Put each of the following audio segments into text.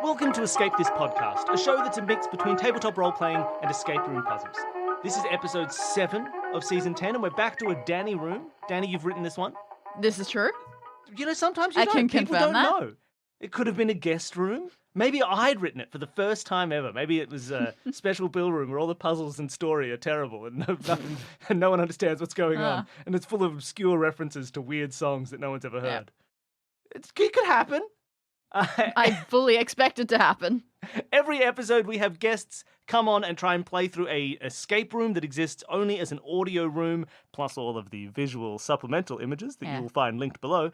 Welcome to Escape This Podcast, a show that's a mix between tabletop role-playing and escape room puzzles. This is episode 7 of season 10, and we're back to a Danny room. Danny, you've written this one. This is true. You know, sometimes I can people confirm don't that. know. It could have been a guest room. Maybe I'd written it for the first time ever. Maybe it was a special bill room where all the puzzles and story are terrible and no one understands what's going on. And it's full of obscure references to weird songs that no one's ever heard. It could happen. I fully expect it to happen. Every episode we have guests come on and try and play through a escape room that exists only as an audio room, plus all of the visual supplemental images that you will find linked below,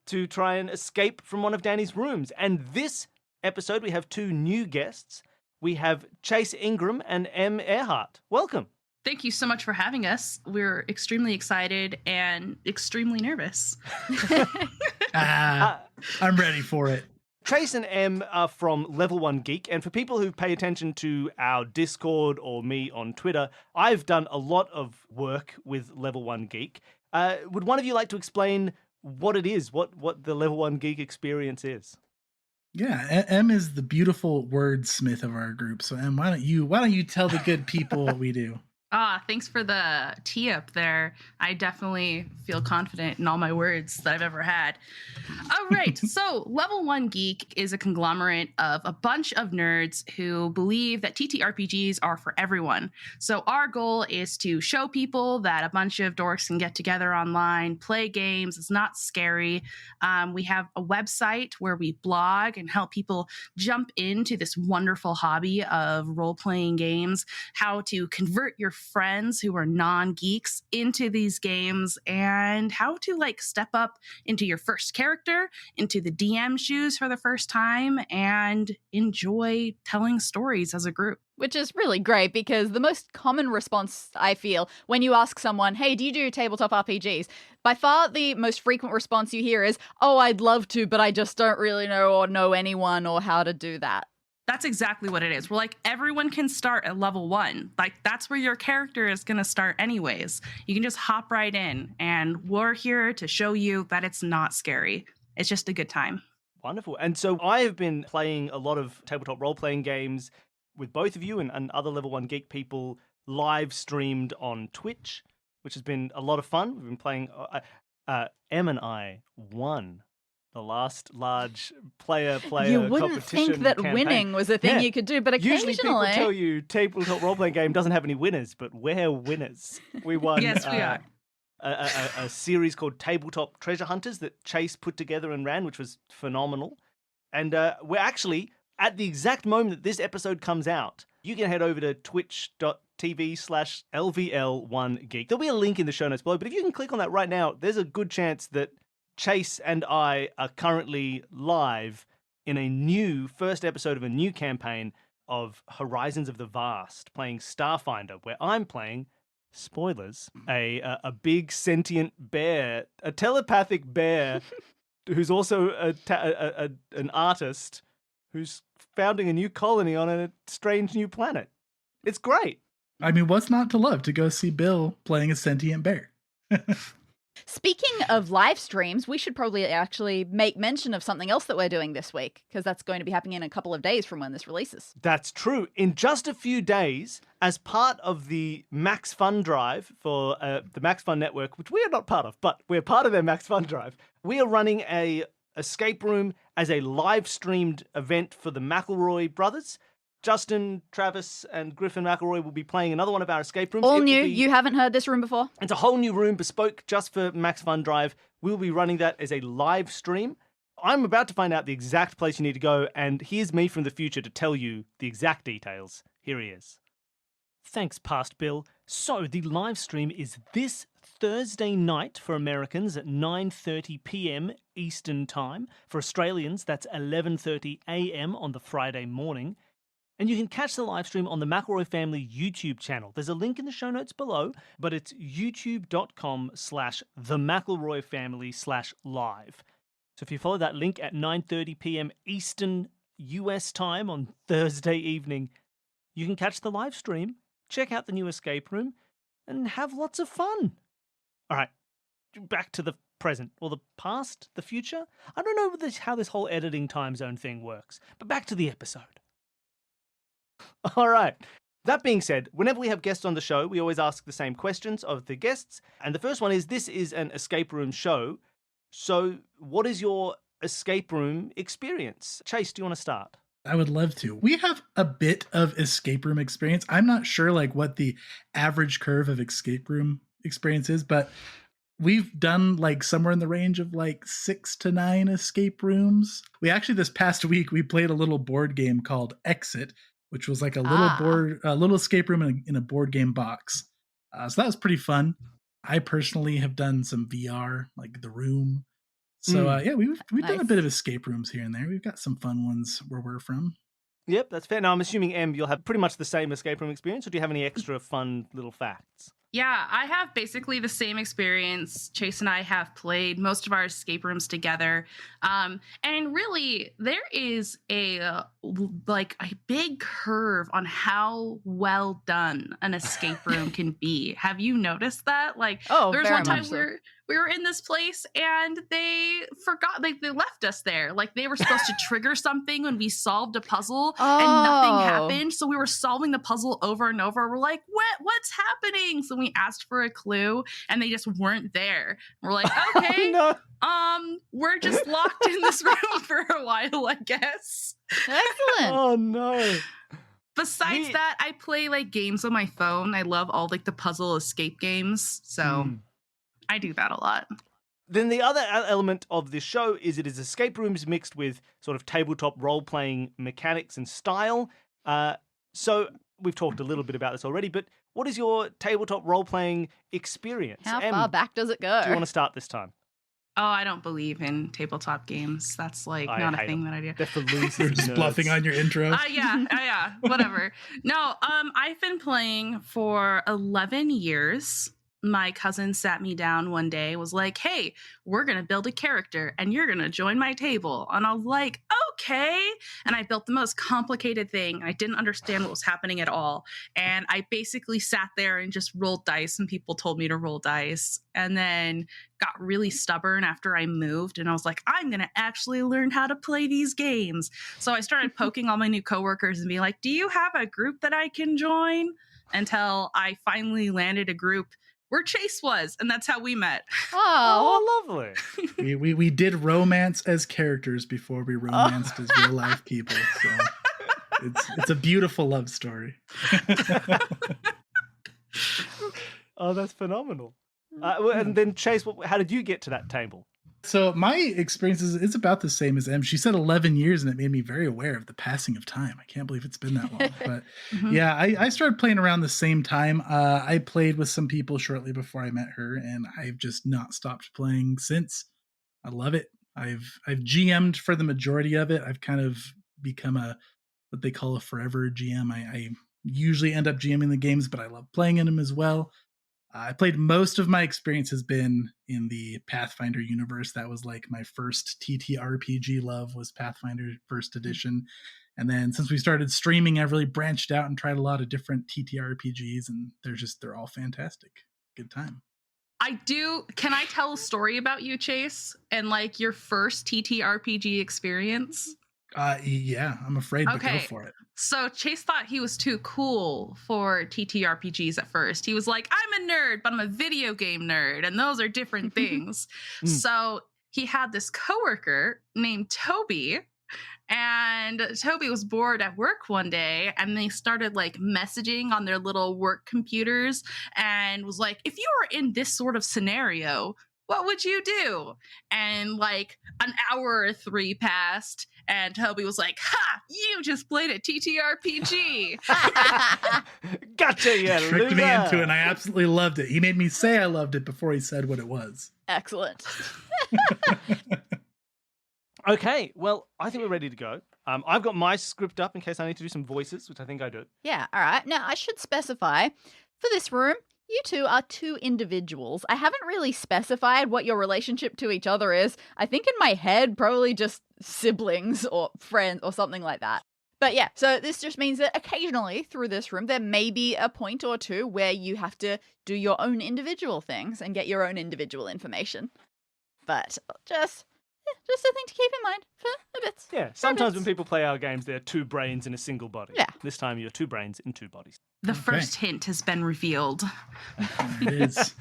to try and escape from one of Danny's rooms. And this episode we have 2 new guests. We have Chase Ingram and M. Earhart. Welcome. Thank you so much for having us. We're extremely excited and extremely nervous. I'm ready for it. Trace and Em are from Level 1 Geek, and for people who pay attention to our Discord or me on Twitter, I've done a lot of work with Level 1 Geek. Would one of you like to explain what it is, what the Level 1 Geek experience is? Yeah, Em is the beautiful wordsmith of our group. So Em, why don't you tell the good people what we do? Thanks for the tee up there. I definitely feel confident in all my words that I've ever had. All right, so Level 1 Geek is a conglomerate of a bunch of nerds who believe that TTRPGs are for everyone. So our goal is to show people that a bunch of dorks can get together online, play games. It's not scary. We have a website where we blog and help people jump into this wonderful hobby of role-playing games, how to convert your friends who are non-geeks into these games, and how to step up into your first character, into the DM shoes for the first time, and enjoy telling stories as a group. Which is really great because the most common response I feel when you ask someone, hey, do you do tabletop RPGs? By far the most frequent response you hear is, oh, I'd love to, but I just don't really know or know anyone or how to do that. That's exactly what it is. We're everyone can start at level 1. That's where your character is going to start anyways. You can just hop right in, and we're here to show you that it's not scary. It's just a good time. Wonderful. And so I have been playing a lot of tabletop role-playing games with both of you and other Level 1 Geek people live streamed on Twitch, which has been a lot of fun. We've been playing, Em and I won the last large player You wouldn't competition think that campaign. winning was a thing you could do, but occasionally... Usually people tell you tabletop role-playing game doesn't have any winners, but we're winners. We won Yes, we are. a series called Tabletop Treasure Hunters that Chase put together and ran, which was phenomenal. And we're actually, at the exact moment that this episode comes out, you can head over to twitch.tv/LVL1Geek. There'll be a link in the show notes below, but if you can click on that right now, there's a good chance that Chase and I are currently live in a new first episode of a new campaign of Horizons of the Vast, playing Starfinder, where I'm playing, spoilers, a big sentient bear, a telepathic bear who's also an artist who's founding a new colony on a strange new planet. It's great. I mean, what's not to love to go see Bill playing a sentient bear? Speaking of live streams, we should probably actually make mention of something else that we're doing this week, because that's going to be happening in a couple of days from when this releases. That's true. In just a few days, as part of the Max Fun Drive for the Max Fun Network, which we are not part of, but we're part of their Max Fun Drive, we are running a escape room as a live-streamed event for the McElroy brothers. Justin, Travis, and Griffin McElroy will be playing another one of our escape rooms. All new. You haven't heard this room before? It's a whole new room, bespoke just for Max Fun Drive. We'll be running that as a live stream. I'm about to find out the exact place you need to go, and here's me from the future to tell you the exact details. Here he is. Thanks, Past Bill. So, the live stream is this Thursday night for Americans at 9:30 p.m. Eastern Time. For Australians, that's 11:30 a.m. on the Friday morning. And you can catch the live stream on the McElroy Family YouTube channel. There's a link in the show notes below, but it's youtube.com/themcElroyFamily/live. So if you follow that link at 9:30 p.m. Eastern US time on Thursday evening, you can catch the live stream, check out the new escape room, and have lots of fun. All right, back to the present, or the past, the future. I don't know how this whole editing time zone thing works, but back to the episode. All right. That being said, whenever we have guests on the show, we always ask the same questions of the guests. And the first one is, this is an escape room show. So what is your escape room experience? Chase, do you want to start? I would love to. We have a bit of escape room experience. I'm not sure like what the average curve of escape room experience is, but we've done like somewhere in the range of like 6 to 9 escape rooms. We actually, this past week, we played a little board game called Exit, which was like a little escape room in a board game box. So that was pretty fun. I personally have done some VR, like The Room. So yeah, we've done a bit of escape rooms here and there. We've got some fun ones where we're from. Yep, that's fair. Now, I'm assuming, Em, you'll have pretty much the same escape room experience, or do you have any extra fun little facts? Yeah, I have basically the same experience. Chase and I have played most of our escape rooms together. And really, there is a big curve on how well done an escape room can be. Have you noticed that? Like, there's one time we were in this place and they forgot, like they left us there. Like they were supposed to trigger something when we solved a puzzle and nothing happened. So we were solving the puzzle over and over. We're like, what's happening? So we asked for a clue and they just weren't there. We're like, okay, No. we're just locked in this room for a while, I guess. Excellent. Oh no. Besides that, I play like games on my phone. I love all like the puzzle escape games. So I do that a lot. Then the other element of this show is it is escape rooms mixed with sort of tabletop role-playing mechanics and style. So we've talked a little bit about this already, but what is your tabletop role-playing experience? How far back does it go? Do you want to start this time? Oh, I don't believe in tabletop games. That's like not a thing that I do. They're for losers. You're just bluffing on your intro. Yeah, whatever. No, I've been playing for 11 years. My cousin sat me down one day, was like, hey, we're going to build a character and you're going to join my table. And I was like, okay. And I built the most complicated thing. I didn't understand what was happening at all. And I basically sat there and just rolled dice and people told me to roll dice. And then got really stubborn after I moved. And I was like, I'm going to actually learn how to play these games. So I started poking all my new coworkers and being like, do you have a group that I can join? Until I finally landed a group where Chase was, and that's how we met. Oh, lovely. We did romance as characters before we romanced as real life people. So it's a beautiful love story. Oh, that's phenomenal. And then Chase, how did you get to that table? So my experience is about the same as Em. She said 11 years, and it made me very aware of the passing of time. I can't believe it's been that long. But yeah, I started playing around the same time. I played with some people shortly before I met her, and I've just not stopped playing since. I love it. I've GM'd for the majority of it. I've kind of become what they call a forever GM. I usually end up GMing the games, but I love playing in them as well. I played most of my experience has been in the Pathfinder universe. That was like my first TTRPG love was Pathfinder first edition. And then since we started streaming, I've really branched out and tried a lot of different TTRPGs, and they're all fantastic. Good time. Can I tell a story about you, Chase, and like your first TTRPG experience? Yeah, I'm afraid, but go for it. So Chase thought he was too cool for TTRPGs at first. He was like, I'm a nerd, but I'm a video game nerd, and those are different things. So he had this coworker named Toby, and Toby was bored at work one day, and they started like messaging on their little work computers and was like, if you were in this sort of scenario, what would you do? And like an hour or 3 passed, and Toby was like, ha, you just played a TTRPG. Gotcha, yeah. Tricked me into it, and I absolutely loved it. He made me say I loved it before he said what it was. Excellent. Okay, well, I think we're ready to go. I've got my script up in case I need to do some voices, which I think I do. Yeah, all right. Now, I should specify, for this room, you two are 2 individuals. I haven't really specified what your relationship to each other is. I think in my head, probably just siblings or friends or something like that. But yeah, so this just means that occasionally through this room, there may be a point or two where you have to do your own individual things and get your own individual information. But just a thing to keep in mind for a bit. Yeah, sometimes when people play our games, they're two brains in a single body. Yeah. This time you're two brains in two bodies. The first hint has been revealed. It is.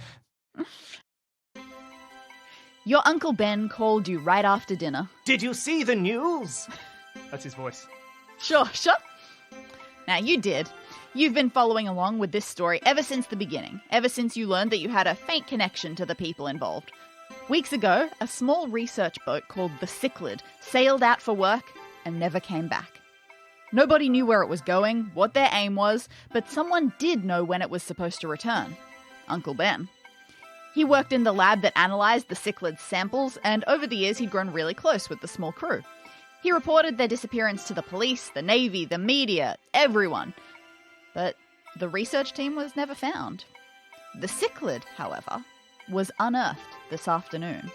Your Uncle Ben called you right after dinner. Did you see the news? That's his voice. Sure. Now, you did. You've been following along with this story ever since the beginning, ever since you learned that you had a faint connection to the people involved. Weeks ago, a small research boat called the Cichlid sailed out for work and never came back. Nobody knew where it was going, what their aim was, but someone did know when it was supposed to return. Uncle Ben. He worked in the lab that analysed the Cichlid's samples, and over the years he'd grown really close with the small crew. He reported their disappearance to the police, the Navy, the media, everyone. But the research team was never found. The Cichlid, however, was unearthed this afternoon.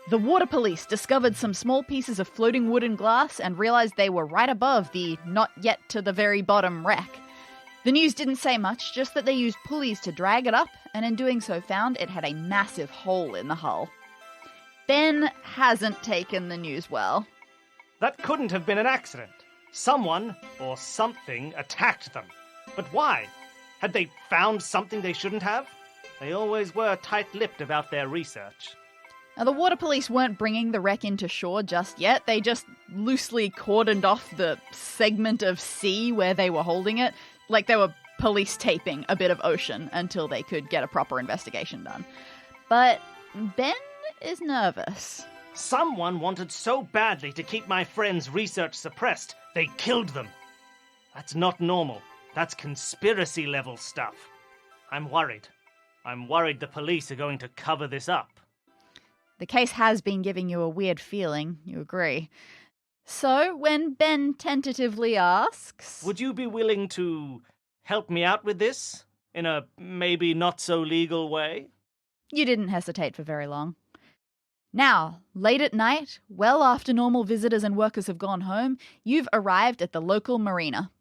The water police discovered some small pieces of floating wood and glass and realised they were right above the not yet to the very bottom wreck. The news didn't say much, just that they used pulleys to drag it up, and in doing so found it had a massive hole in the hull. Ben hasn't taken the news well. That couldn't have been an accident. Someone or something attacked them. But why? Had they found something they shouldn't have? They always were tight-lipped about their research. Now, the water police weren't bringing the wreck into shore just yet. They just loosely cordoned off the segment of sea where they were holding it, like they were police taping a bit of ocean until they could get a proper investigation done. But Ben is nervous. Someone wanted so badly to keep my friend's research suppressed, they killed them. That's not normal. That's conspiracy-level stuff. I'm worried. I'm worried the police are going to cover this up. The case has been giving you a weird feeling, you agree. So, when Ben tentatively asks... Would you be willing to help me out with this? In a maybe not-so-legal way? You didn't hesitate for very long. Now, late at night, well after normal visitors and workers have gone home, you've arrived at the local marina.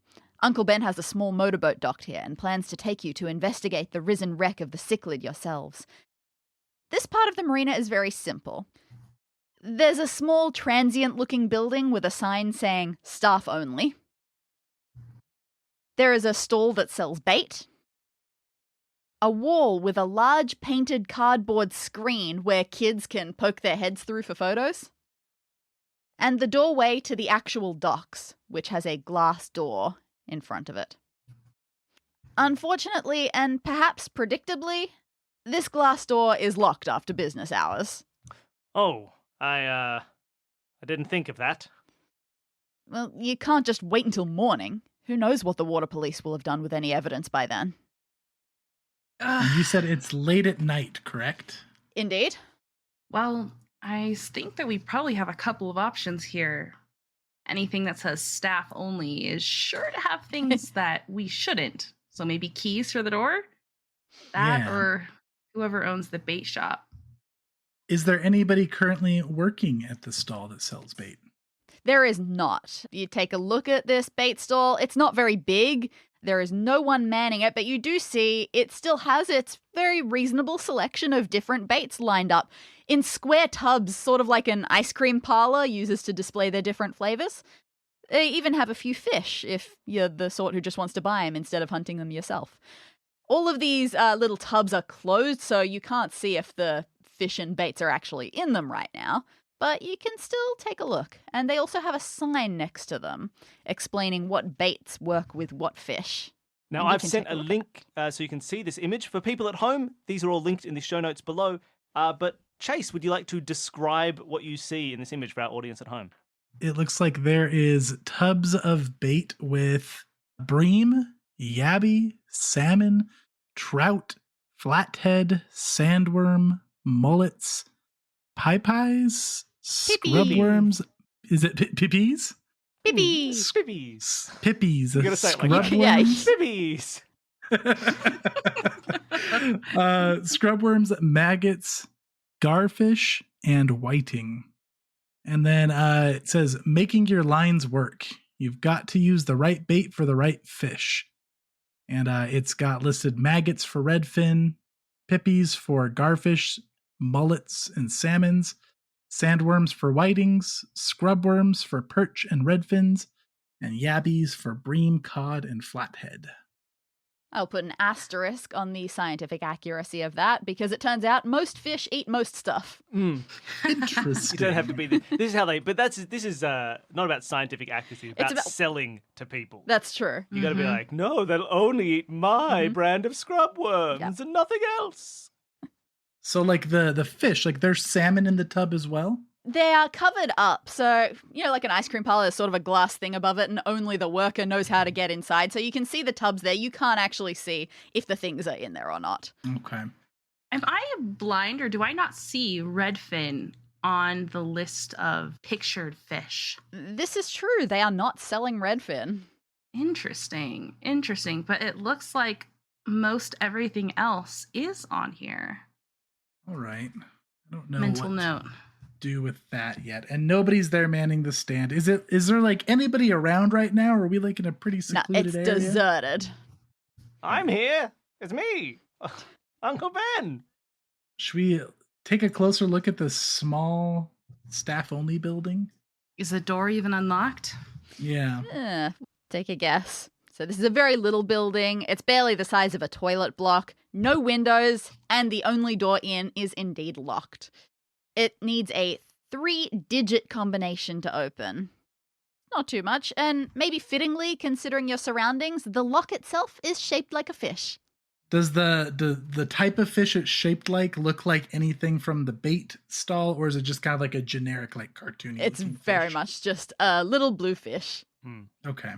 Uncle Ben has a small motorboat docked here and plans to take you to investigate the risen wreck of the Cichlid yourselves. This part of the marina is very simple. There's a small transient-looking building with a sign saying, staff only. There is a stall that sells bait. A wall with a large painted cardboard screen where kids can poke their heads through for photos. And the doorway to the actual docks, which has a glass door in front of it. Unfortunately, and perhaps predictably, this glass door is locked after business hours. Oh, I didn't think of that. Well, you can't just wait until morning. Who knows what the water police will have done with any evidence by then. You said it's late at night, correct? Indeed. Well, I think that we probably have a couple of options here. Anything that says staff only is sure to have things that we shouldn't. So maybe keys for the door? That Yeah. or whoever owns the bait shop. Is there anybody currently working at the stall that sells bait? There is not. You take a look at this bait stall, it's not very big. There is no one manning it, but you do see it still has its very reasonable selection of different baits lined up in square tubs, sort of like an ice cream parlor uses to display their different flavors. They even have a few fish if you're the sort who just wants to buy them instead of hunting them yourself. All of these little tubs are closed, so you can't see if the fish and baits are actually in them right now. But you can still take a look. And they also have a sign next to them explaining what baits work with what fish. Now, And you I've can sent take a a look. link so you can see this image. For people at home, these are all linked in the show notes below. But Chase, would you like to describe what you see in this image for our audience at home? It looks like there is tubs of bait with bream, yabby, salmon, trout, flathead, sandworm, mullets, pies, scrubworms. Is it pippies? Pippi! Spibbies. Pippies. You gotta say it like Yeah. Spibbies. Scrubworms, maggots, garfish, and whiting. And then it says, making your lines work. You've got to use the right bait for the right fish. And it's got listed maggots for redfin, pippies for garfish, mullets and salmons, sandworms for whitings, scrubworms for perch and redfins, and yabbies for bream, cod, and flathead. I'll put an asterisk on the scientific accuracy of that because it turns out most fish eat most stuff. Interesting. You don't have to be this is how they. But this is not about scientific accuracy. It's about selling to people. That's true. You got to be like, no, they'll only eat my brand of scrubworms and nothing else. So, like the fish, like there's salmon in the tub as well? They are covered up. So, like an ice cream parlor, there's sort of a glass thing above it, and only the worker knows how to get inside. So you can see the tubs there. You can't actually see if the things are in there or not. Okay. Am I blind or do I not see redfin on the list of pictured fish? This is true. They are not selling redfin. Interesting. But it looks like most everything else is on here. All right. I don't know Mental what note. to do with that yet. And nobody's there manning the stand. Is there like anybody around right now? Or are we like in a pretty secluded it's area? deserted. I'm here. It's me, Uncle Ben. Should we take a closer look at the small staff-only building? Is the door even unlocked? Yeah. Take a guess. So this is a very little building. It's barely the size of a toilet block. No windows, and the only door in is indeed locked. It needs a 3-digit combination to open. Not too much, and maybe fittingly, considering your surroundings, the lock itself is shaped like a fish. Does the type of fish it's shaped like look like anything from the bait stall, or is it just kind of like a generic, like cartoony? It's very fish? much just a little blue fish. Okay.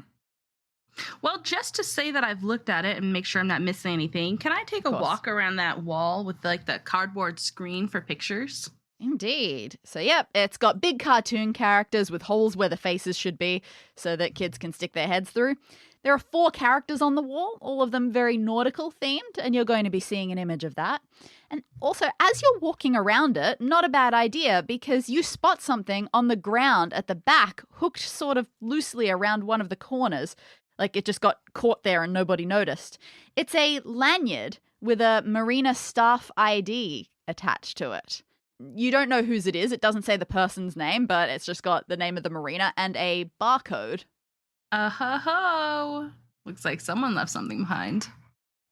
Well, just to say that I've looked at it and make sure I'm not missing anything, can I take a walk around that wall with like the cardboard screen for pictures? Indeed. So, yep, it's got big cartoon characters with holes where the faces should be so that kids can stick their heads through. There are 4 characters on the wall, all of them very nautical themed, and you're going to be seeing an image of that. And also, as you're walking around it, not a bad idea because you spot something on the ground at the back, hooked sort of loosely around one of the corners. Like it just got caught there and nobody noticed. It's a lanyard with a Marina staff ID attached to it. You don't know whose it is. It doesn't say the person's name, but it's just got the name of the marina and a barcode. Ho. Looks like someone left something behind.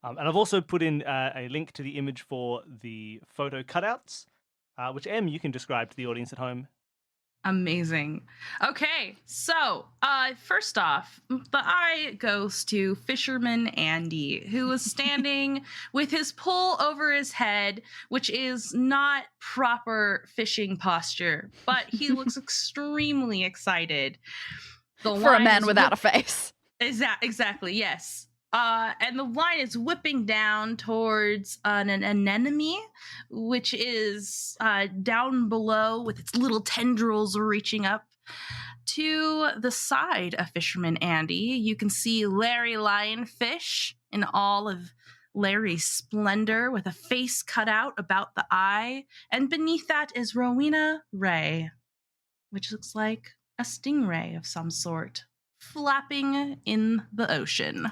And I've also put in a link to the image for the photo cutouts, which, Em, you can describe to the audience at home. Amazing. Okay, so first off, the eye goes to Fisherman Andy, who is standing with his pole over his head, which is not proper fishing posture, but he looks extremely excited. For a man without a face. Exactly, yes. And the line is whipping down towards an anemone, which is down below with its little tendrils reaching up. To the side of Fisherman Andy, you can see Larry Lionfish in all of Larry's splendor with a face cut out about the eye. And beneath that is Rowena Ray, which looks like a stingray of some sort, flapping in the ocean.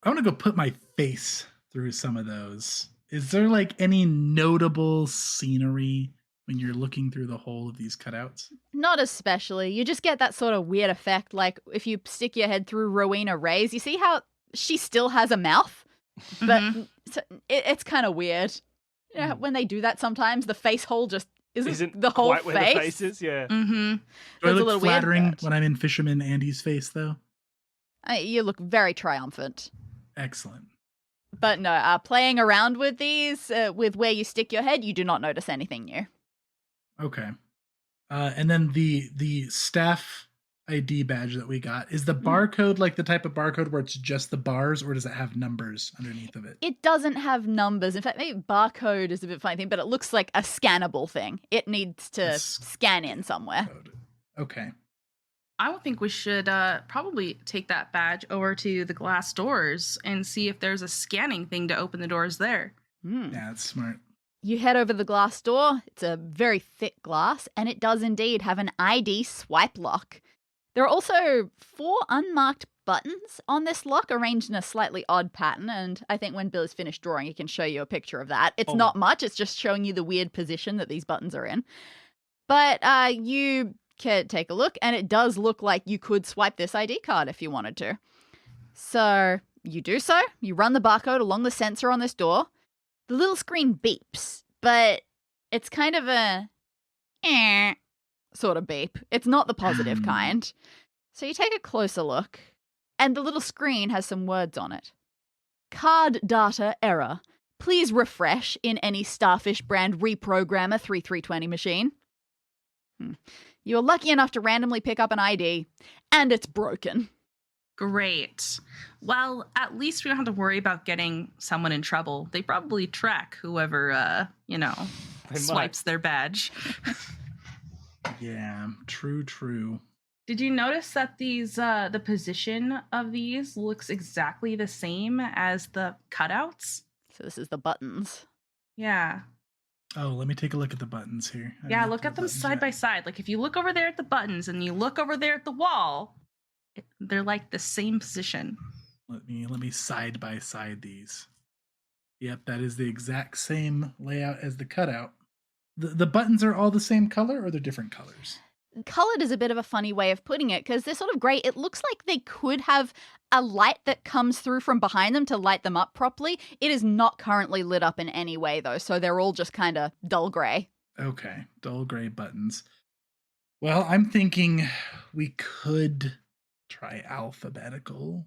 I want to go put my face through some of those. Is there like any notable scenery when you're looking through the whole of these cutouts? Not especially. You just get that sort of weird effect, like if you stick your head through Rowena Ray's, you see how she still has a mouth? But it's kind of weird. You know, when they do that sometimes, the face hole just isn't the whole quite face. Where the face is, yeah. Do I look flattering when I'm in Fisherman Andy's face, though? You look very triumphant. Excellent. But no, playing around with these, with where you stick your head, you do not notice anything new. Okay. And then the staff ID badge that we got, is the barcode like the type of barcode where it's just the bars, or does it have numbers underneath of it? It doesn't have numbers. In fact, maybe barcode is a bit funny thing, but it looks like a scannable thing. It needs to scan in somewhere. Okay. I would think we should probably take that badge over to the glass doors and see if there's a scanning thing to open the doors there. Yeah, that's smart. You head over the glass door. It's a very thick glass, and it does indeed have an ID swipe lock. There are also 4 unmarked buttons on this lock arranged in a slightly odd pattern, and I think when Bill is finished drawing, he can show you a picture of that. It's not much, it's just showing you the weird position that these buttons are in. But you can take a look, and it does look like you could swipe this ID card if you wanted to. So you do so, you run the barcode along the sensor on this door. The little screen beeps, but it's kind of a sort of beep. It's not the positive kind. So you take a closer look, and the little screen has some words on it. Card data error. Please refresh in any Starfish brand reprogrammer 3320 machine. You are lucky enough to randomly pick up an ID, and it's broken. Great. Well, at least we don't have to worry about getting someone in trouble. They probably track whoever, swipes their badge. Yeah, true. Did you notice that these, the position of these looks exactly the same as the cutouts? So this is the buttons. Yeah. Oh, let me take a look at the buttons here. Yeah, look at them side by side. Like if you look over there at the buttons and you look over there at the wall, they're like the same position. Let me side by side these. Yep, that is the exact same layout as the cutout. The buttons are all the same color, or they're different colors? Colored is a bit of a funny way of putting it because they're sort of grey. It looks like they could have a light that comes through from behind them to light them up properly. It is not currently lit up in any way, though, so they're all just kind of dull grey. Okay, dull gray buttons. Well, I'm thinking we could try alphabetical.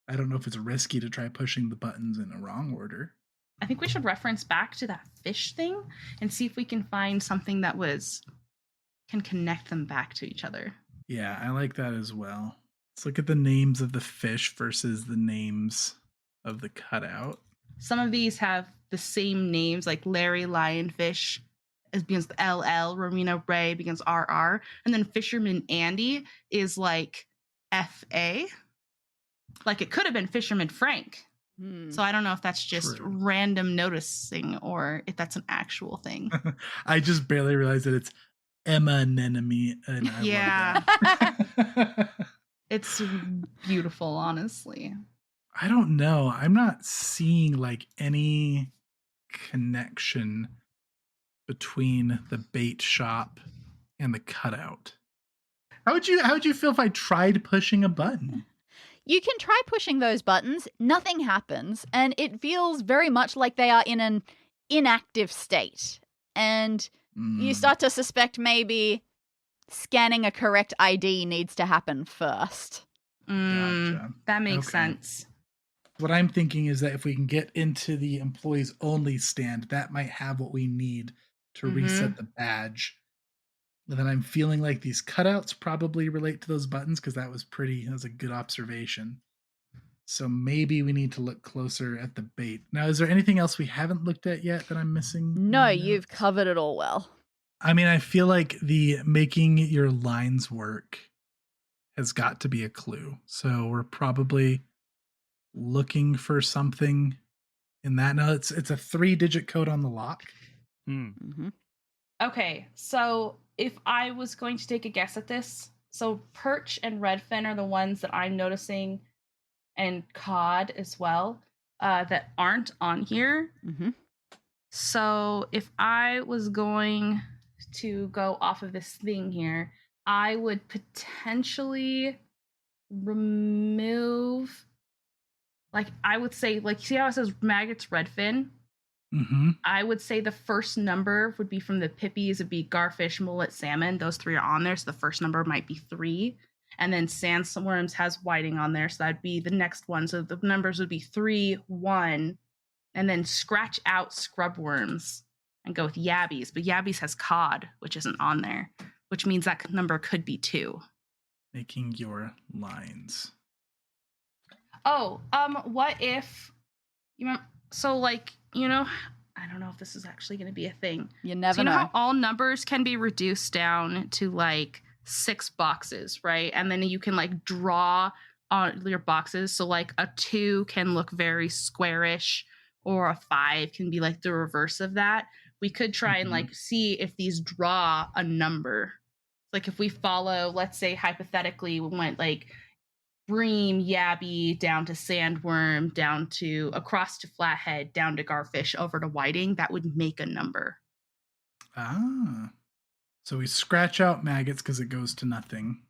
I don't know if it's risky to try pushing the buttons in a wrong order. I think we should reference back to that fish thing and see if we can find something that can connect them back to each other. Yeah, I like that as well. Let's look at the names of the fish versus the names of the cutout. Some of these have the same names, like Larry Lionfish begins with LL, Romina Ray begins RR, and then Fisherman Andy is like FA. Like it could have been Fisherman Frank. So I don't know if that's just random noticing or if that's an actual thing. I just barely realized that it's Emma Nenemy. And It's beautiful, honestly. I don't know. I'm not seeing like any connection between the bait shop and the cutout. How would you feel if I tried pushing a button? You can try pushing those buttons, nothing happens, and it feels very much like they are in an inactive state. And you start to suspect maybe scanning a correct ID needs to happen first. Gotcha. That makes sense. What I'm thinking is that if we can get into the employees only stand, that might have what we need to reset the badge. And then I'm feeling like these cutouts probably relate to those buttons because that was a good observation. So maybe we need to look closer at the bait. Now, is there anything else we haven't looked at yet that I'm missing? No, you've covered it all well. I mean, I feel like the making your lines work has got to be a clue. So we're probably looking for something in that. Now, it's a 3-digit code on the lock. Okay, so if I was going to take a guess at this, so perch and redfin are the ones that I'm noticing, and cod as well, that aren't on here. So if I was going to go off of this thing here, I would potentially remove, like, I would say, like, see how it says maggots redfin? I would say the first number would be from the pippies. It'd be garfish, mullet, salmon. Those 3 are on there, so the first number might be 3. And then sandworms has whiting on there, so that'd be the next one. So the numbers would be 3, 1, and then scratch out scrubworms and go with yabbies. But yabbies has cod, which isn't on there, which means that number could be 2. Making your lines. Oh, what if you remember? So, like, you know, I don't know if this is actually going to be a thing. You never so you know know. how all numbers can be reduced down to like 6 boxes, right? And then you can like draw on your boxes. So like a 2 can look very squarish, or a 5 can be like the reverse of that. We could try and like see if these draw a number Like if we follow, let's say hypothetically, we went like bream, yabby, down to sandworm, down to across to flathead, down to garfish, over to whiting, that would make a number. Ah. So we scratch out maggots because it goes to nothing.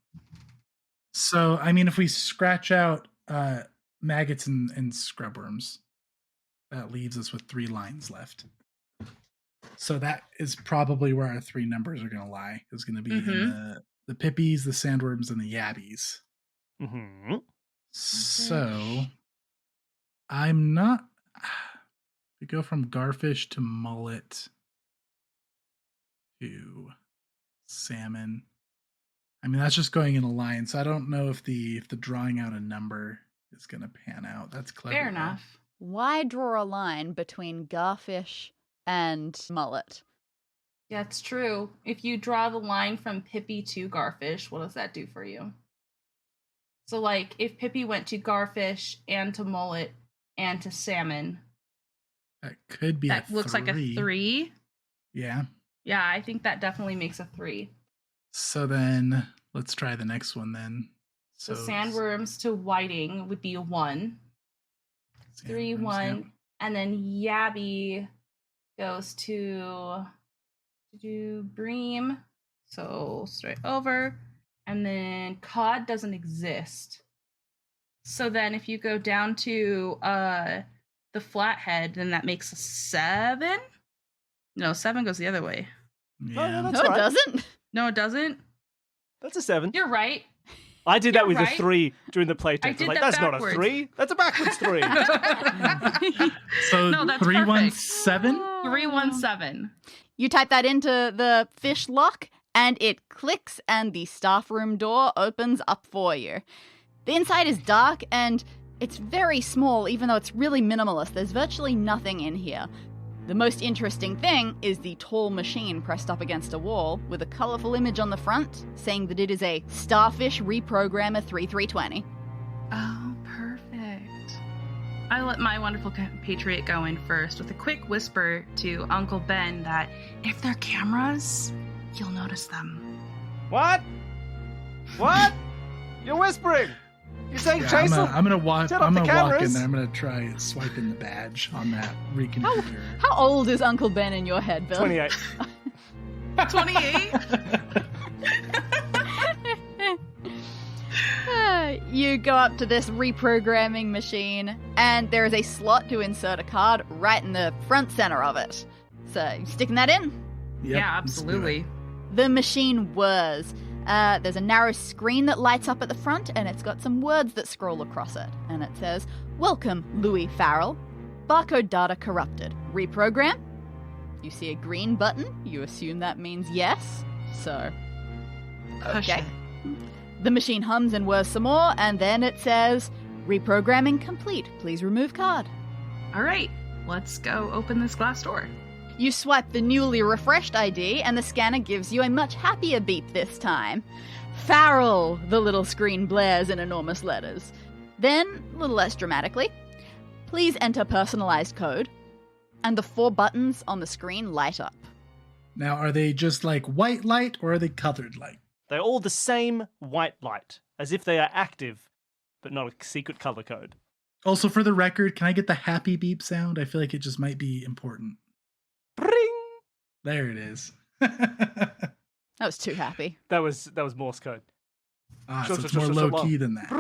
So, I mean, if we scratch out maggots and scrubworms, that leaves us with 3 lines left. So that is probably where our 3 numbers are going to lie. It's going to be in the pippies, the sandworms, and the yabbies. Mm-hmm. So I'm not. We go from garfish to mullet to salmon. I mean, that's just going in a line. So I don't know if the drawing out a number is going to pan out. That's clever. Fair enough. Why draw a line between garfish and mullet? Yeah, it's true. If you draw the line from Pippi to garfish, what does that do for you? So, like, if Pippi went to garfish and to mullet and to salmon, That could be that looks like a 3. Yeah. Yeah, I think that definitely makes a 3. So then let's try the next one then. So sandworms to whiting would be a 1. 3, 1. Yep. And then yabby goes to do bream. So straight over. And then cod doesn't exist. So then if you go down to the flathead, then that makes a 7. No, 7 goes the other way. Yeah. no, No, That's it right. doesn't. No, it doesn't. That's a 7. You're right. I did that You're with right. a 3 during the playtest. I was did like, that that's not a backwards. 3. That's a backwards 3. So No, that's 317? 317. You type that into the fish lock, and it clicks, and the staff room door opens up for you. The inside is dark, and it's very small, even though it's really minimalist. There's virtually nothing in here. The most interesting thing is the tall machine pressed up against a wall with a colorful image on the front saying that it is a Starfish Reprogrammer 3320. Oh, perfect. I let my wonderful compatriot go in first with a quick whisper to Uncle Ben that if they're cameras, you'll notice them. What? What? You're whispering. You're saying Yeah, chase them? I'm gonna walk. Set up I'm the gonna walk in cameras. there. I'm gonna try swiping the badge on that reconfigure. How old is Uncle Ben in your head, Bill? 28. 28? You go up to this reprogramming machine, and there is a slot to insert a card right in the front center of it. So, you sticking that in? Yep, Yeah, let's do it. absolutely. The machine whirs. There's a narrow screen that lights up at the front, and it's got some words that scroll across it. And it says, "Welcome, Louis Farrell. Barcode data corrupted. Reprogram?" You see a green button. You assume that means yes. So, Push okay. it. The machine hums and whirs some more, and then it says, "Reprogramming complete. Please remove card." All right, let's go open this glass door. You swipe the newly refreshed ID, and the scanner gives you a much happier beep this time. "Farrell," the little screen blares in enormous letters. Then, a little less dramatically, "Please enter personalized code." And the 4 buttons on the screen light up. Now, are they just like white light or are they colored light? They're all the same white light, as if they are active, but not a secret color code. Also, for the record, can I get the happy beep sound? I feel like it just might be important. Bring! There it is. That was too happy. That was Morse code. So it's more low key than that.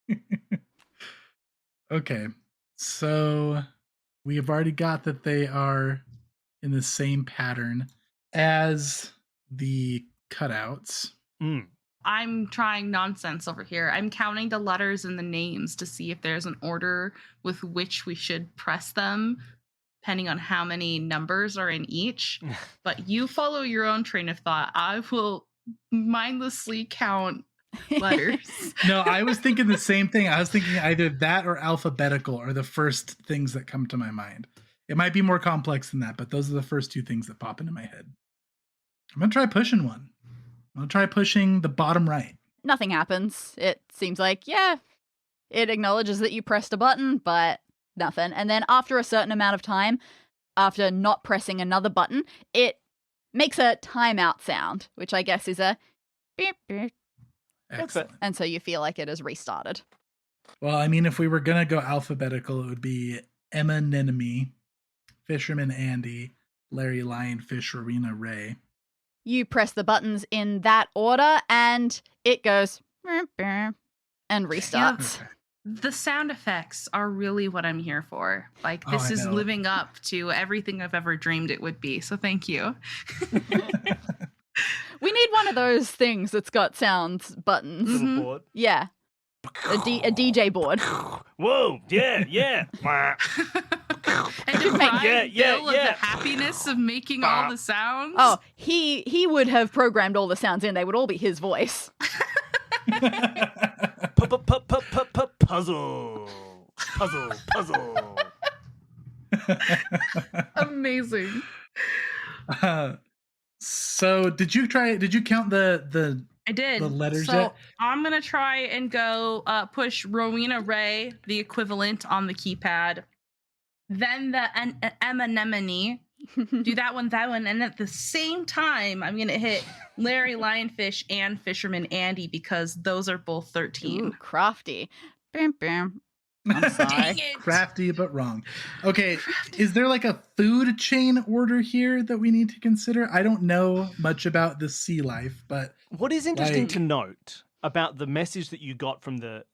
Bring! Okay, so we have already got that they are in the same pattern as the cutouts. Mm. I'm trying nonsense over here. I'm counting the letters and the names to see if there's an order with which we should press them, depending on how many numbers are in each. But you follow your own train of thought. I will mindlessly count letters. No, I was thinking the same thing. I was thinking either that or alphabetical are the first things that come to my mind. It might be more complex than that, but those are the first 2 things that pop into my head. I'm going to try pushing one. I'll try pushing the bottom right. Nothing happens. It seems like, yeah, it acknowledges that you pressed a button, but nothing. And then after a certain amount of time, after not pressing another button, it makes a timeout sound, which I guess is a beep, beep. Excellent. And so you feel like it has restarted. Well, I mean, if we were going to go alphabetical, it would be Emma Nenemy, Fisherman Andy, Larry Lionfish, Rowena Ray. You press the buttons in that order, and it goes beep, beep, and restarts. Okay. The sound effects are really what I'm here for. Like, this I is know. living up to everything I've ever dreamed it would be. So thank you. We need one of those things that's got sounds buttons. Little Mhm. board. Yeah. A DJ board. Whoa, yeah, yeah. And to Make- Brian Yeah, Bill of yeah. the happiness of making all the sounds. Oh, he would have programmed all the sounds in. They would all be his voice. Puzzle. Puzzle. Amazing. So did you count the I did. The letters so yet? I'm gonna try and go push Rowena Ray, the equivalent on the keypad. Then the Anemone. Do that one, and at the same time, I'm gonna hit Larry Lionfish and Fisherman Andy because those are both 13. Ooh, crafty. Bam, bam. I'm sorry. Dang it. crafty but wrong? Okay, is there like a food chain order here that we need to consider? I don't know much about the sea life, but What is interesting Like- to note about the message that you got from the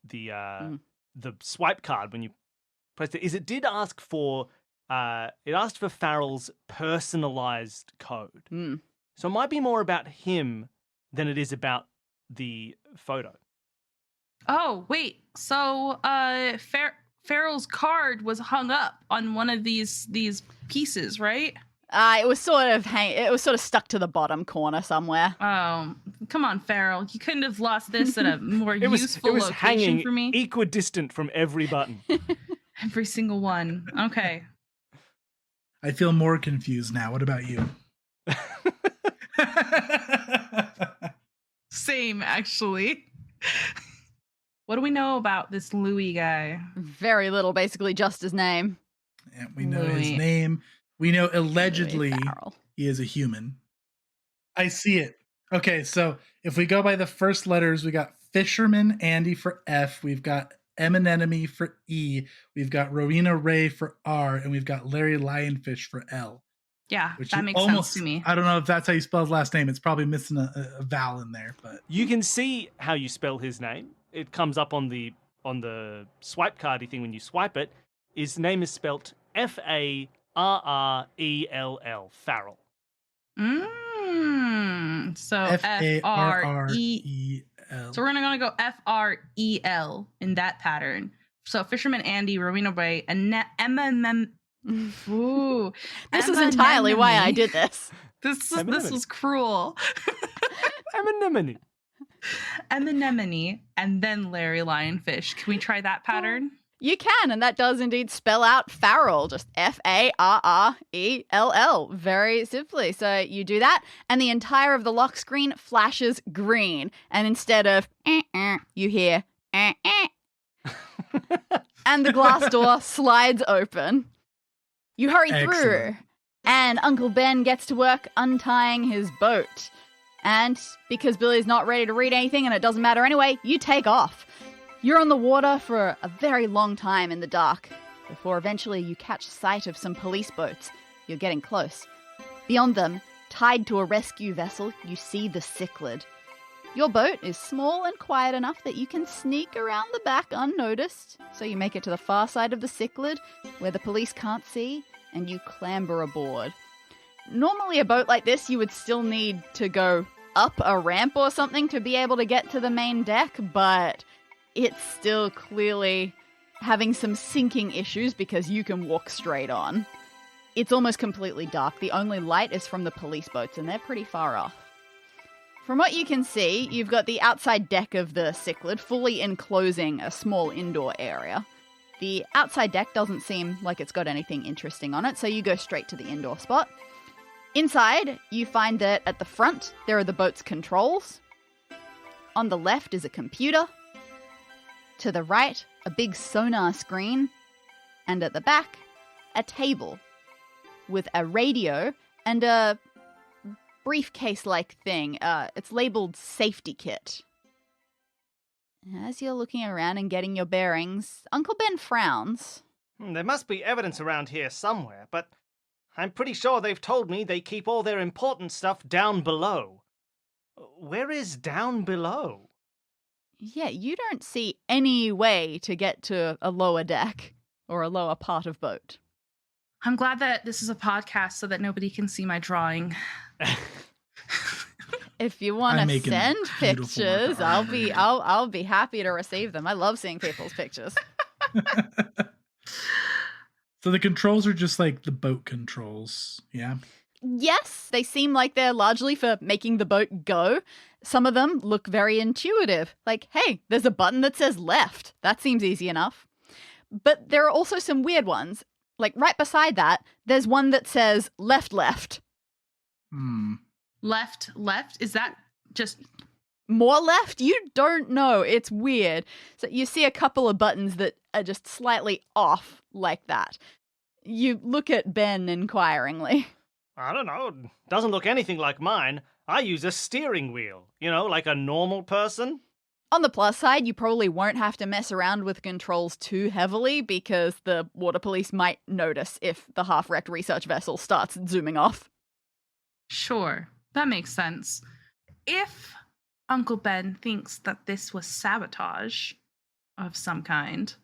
swipe card when you pressed it is it did ask for Farrell's personalized code. Mm. So it might be more about him than it is about the photo. Oh, wait. So Farrell's card was hung up on one of these pieces, right? It was sort of stuck to the bottom corner somewhere. Oh, come on, Farrell. You couldn't have lost this at a more It was useful location hanging for me. equidistant from every button. Every single one. Okay. I feel more confused now. What about you? Same, actually. What do we know about this Louis guy? Very little, basically just his name. Yeah, we know his Louis. name. We know allegedly Louis Farrell. he is a human. I see it. Okay, so if we go by the first letters, we got Fisherman Andy for F. We've got Emanenemy for E. We've got Rowena Ray for R. And we've got Larry Lionfish for L. Yeah, Which that is makes sense to me. I don't know if that's how you spell his last name. It's probably missing a vowel in there, but You can see how you spell his name. It comes up on the swipe cardy thing when you swipe it. His name is spelt Farrell. Farrell. So Farrel. So we're gonna go Frel in that pattern. So Fisherman Andy, Rowena Ray, and Ooh, This is entirely why I did this. This Anemone. was cruel. Anemone. Anemone, and then Larry Lionfish. Can we try that pattern? You can, and that does indeed spell out Farrell, just Farrell, very simply. So you do that, and the entire of the lock screen flashes green, and instead of you hear and the glass door slides open. You hurry through, Excellent. and Uncle Ben gets to work untying his boat. And because Billy's not ready to read anything, and it doesn't matter anyway, you take off. You're on the water for a very long time in the dark, before eventually you catch sight of some police boats. You're getting close. Beyond them, tied to a rescue vessel, you see the Cichlid. Your boat is small and quiet enough that you can sneak around the back unnoticed, so you make it to the far side of the Cichlid, where the police can't see, and you clamber aboard. Normally a boat like this, you would still need to go up a ramp or something to be able to get to the main deck, but it's still clearly having some sinking issues because you can walk straight on. It's almost completely dark. The only light is from the police boats, and they're pretty far off. From what you can see, you've got the outside deck of the Cichlid fully enclosing a small indoor area. The outside deck doesn't seem like it's got anything interesting on it, so you go straight to the indoor spot. Inside, you find that at the front, there are the boat's controls. On the left is a computer. To the right, a big sonar screen. And at the back, a table with a radio and a briefcase-like thing. It's labeled safety kit. As you're looking around and getting your bearings, Uncle Ben frowns. There must be evidence around here somewhere, but I'm pretty sure they've told me they keep all their important stuff down below. Where is down below? Yeah, you don't see any way to get to a lower deck or a lower part of boat. I'm glad that this is a podcast so that nobody can see my drawing. If you want I'm to making send beautiful pictures, work of art. I'll be happy to receive them. I love seeing people's pictures. So the controls are just like the boat controls, yeah? Yes, they seem like they're largely for making the boat go. Some of them look very intuitive. Like, hey, there's a button that says left. That seems easy enough. But there are also some weird ones. Like right beside that, there's one that says left, left. Left, left? Is that just... More left? You don't know. It's weird. So you see a couple of buttons that are just slightly off like that. You look at Ben inquiringly. I don't know. Doesn't look anything like mine. I use a steering wheel, like a normal person. On the plus side, you probably won't have to mess around with controls too heavily because the water police might notice if the half-wrecked research vessel starts zooming off. Sure, that makes sense. If Uncle Ben thinks that this was sabotage of some kind,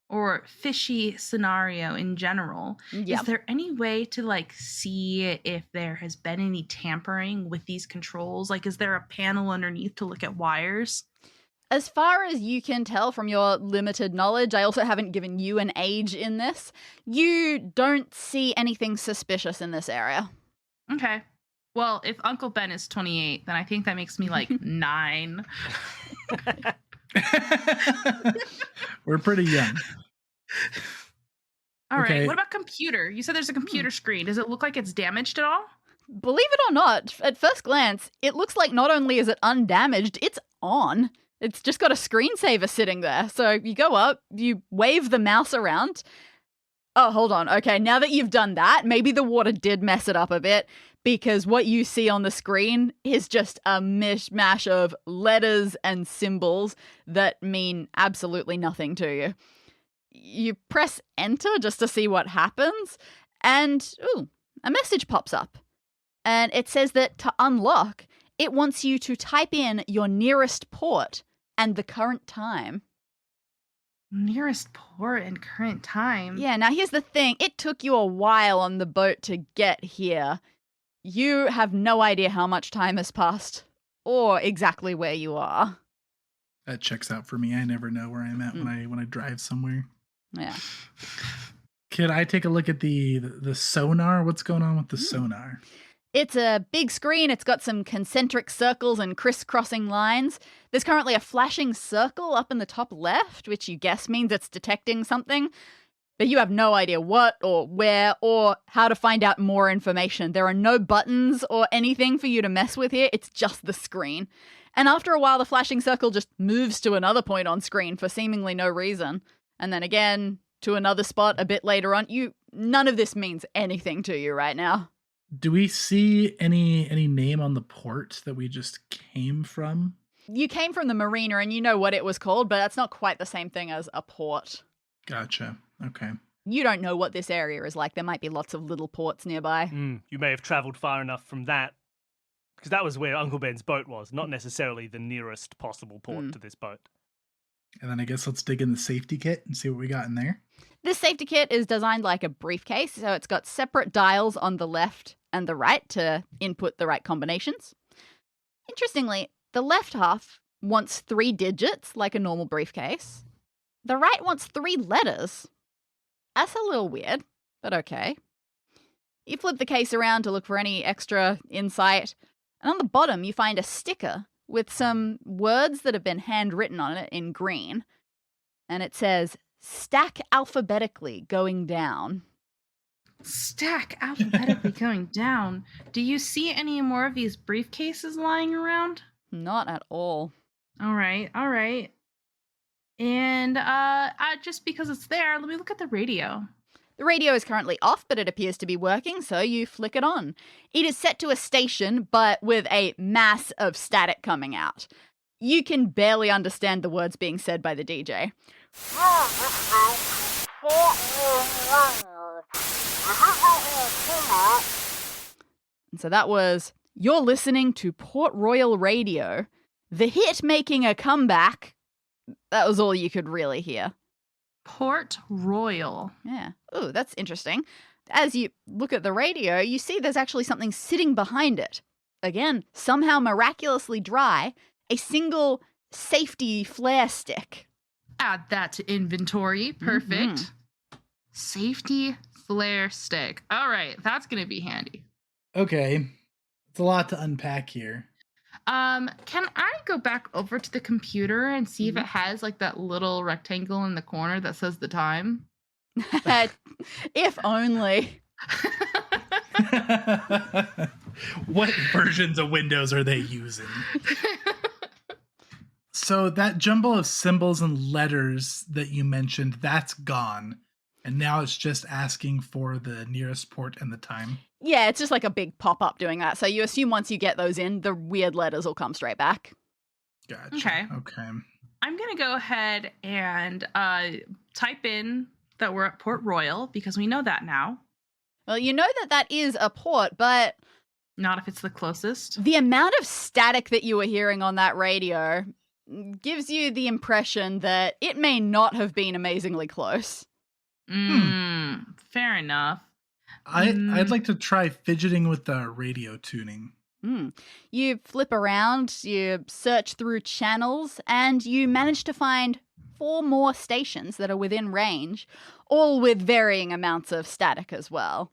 or fishy scenario in general, is there any way to see if there has been any tampering with these controls? Is there a panel underneath to look at wires? As far as you can tell from your limited knowledge, I also haven't given you an age in this, you don't see anything suspicious in this area. Okay. Well, if Uncle Ben is 28, then I think that makes me 9. We're pretty young. All right. Okay. What about computer? You said there's a computer screen. Does it look like it's damaged at all? Believe it or not, at first glance, it looks like not only is it undamaged, it's on. It's just got a screensaver sitting there. So you go up, you wave the mouse around. Oh, hold on. Okay, now that you've done that, maybe the water did mess it up a bit because what you see on the screen is just a mishmash of letters and symbols that mean absolutely nothing to you. You press enter just to see what happens, and a message pops up. And it says that to unlock, it wants you to type in your nearest port and the current time. Nearest port and current time? Yeah, now here's the thing. It took you a while on the boat to get here. You have no idea how much time has passed or exactly where you are. That checks out for me. I never know where I'm at when I drive somewhere. Yeah. Could I take a look at the sonar? What's going on with the sonar? It's a big screen. It's got some concentric circles and crisscrossing lines. There's currently a flashing circle up in the top left, which you guess means it's detecting something. But you have no idea what or where or how to find out more information. There are no buttons or anything for you to mess with here. It's just the screen. And after a while, the flashing circle just moves to another point on screen for seemingly no reason. And then again to another spot a bit later on. None of this means anything to you right now. Do we see any name on the port that we just came from? You came from the marina and you know what it was called, but that's not quite the same thing as a port. Gotcha. Okay. You don't know what this area is like. There might be lots of little ports nearby. You may have travelled far enough from that, because that was where Uncle Ben's boat was, not necessarily the nearest possible port to this boat. And then I guess let's dig in the safety kit and see what we got in there. This safety kit is designed like a briefcase, so it's got separate dials on the left and the right to input the right combinations. Interestingly, the left half wants 3 digits, like a normal briefcase. The right wants 3 letters. That's a little weird, but okay. You flip the case around to look for any extra insight, and on the bottom you find a sticker with some words that have been handwritten on it in green. And it says, stack alphabetically going down. Stack alphabetically going down. Do you see any more of these briefcases lying around? Not at all. All right. And just because it's there, let me look at the radio. The radio is currently off, but it appears to be working, so you flick it on. It is set to a station, but with a mass of static coming out. You can barely understand the words being said by the DJ. And so that was, you're listening to Port Royal Radio. The hit making a comeback. That was all you could really hear. Port Royal. Yeah. Ooh, that's interesting. As you look at the radio, you see there's actually something sitting behind it. Again, somehow miraculously dry, a single safety flare stick. Add that to inventory. Perfect. Mm-hmm. Safety flare stick. All right, that's going to be handy. Okay. It's a lot to unpack here. Can I go back over to the computer and see if it has like that little rectangle in the corner that says the time? If only. What versions of Windows are they using? So that jumble of symbols and letters that you mentioned, that's gone. And now it's just asking for the nearest port and the time. Yeah, it's just like a big pop-up doing that. So you assume once you get those in, the weird letters will come straight back. Gotcha. Okay. I'm going to go ahead and type in that we're at Port Royal because we know that now. Well, you know that is a port, but Not if it's the closest. the amount of static that you were hearing on that radio gives you the impression that it may not have been amazingly close. Fair enough. I'd like to try fidgeting with the radio tuning. You flip around, you search through channels, and you manage to find 4 more stations that are within range, all with varying amounts of static as well.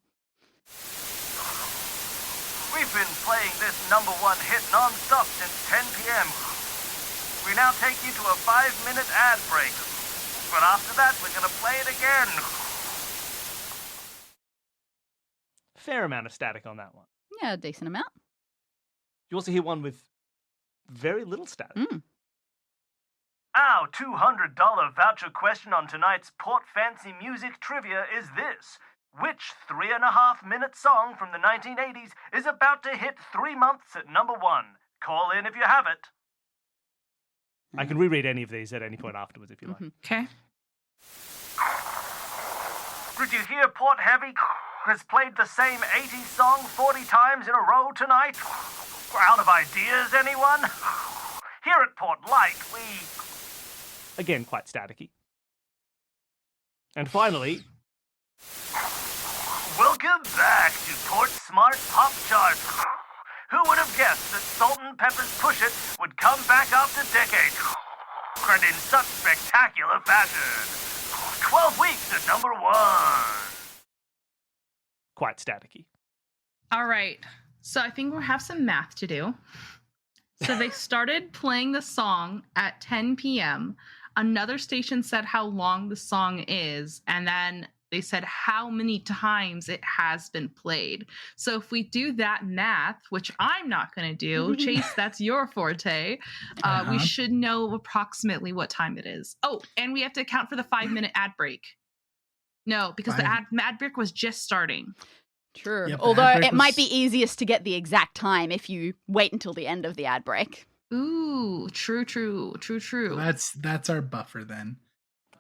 We've been playing this #1 hit non-stop since 10 p.m. We now take you to a 5-minute ad break. But after that, we're going to play it again. Fair amount of static on that one. Yeah, a decent amount. You also hear one with very little static. Our $200 voucher question on tonight's Port Fancy Music Trivia is this. Which 3.5-minute song from the 1980s is about to hit 3 months at #1? Call in if you have it. I can reread any of these at any point afterwards if you like. Okay. Did you hear Port Heavy has played the same 80s song 40 times in a row tonight? Out of ideas, anyone? Here at Port Light, we... Again, quite staticky. And finally... Welcome back to Port Smart Pop Chart. Who would have guessed that Salt and Pepper's Push It would come back after decades? And in such spectacular fashion. 12 weeks at #1. Quite staticky. All right. So I think we'll have some math to do. So they started playing the song at 10 p.m. Another station said how long the song is, and then they said how many times it has been played. So if we do that math, which I'm not going to do, Chase, that's your forte, we should know approximately what time it is. Oh, and we have to account for the 5-minute ad break. No, because the ad break was just starting. True. Yep, Although it might be easiest to get the exact time if you wait until the end of the ad break. Ooh, true. That's our buffer then.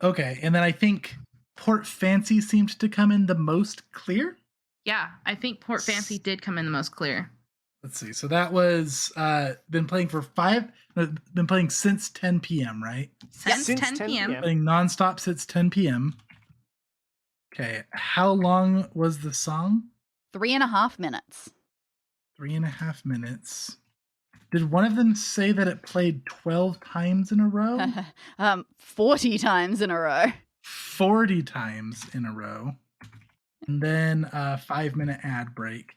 Okay, and then I think Port Fancy seemed to come in the most clear. Yeah, I think Port Fancy did come in the most clear. Let's see. So that was been playing since 10 p.m., right? Since Since 10 p.m. Playing nonstop since 10 p.m. Okay, how long was the song? 3.5 minutes. 3.5 minutes. Did one of them say that it played 12 times in a row? 40 times in a row. 40 times in a row. And then a 5-minute ad break.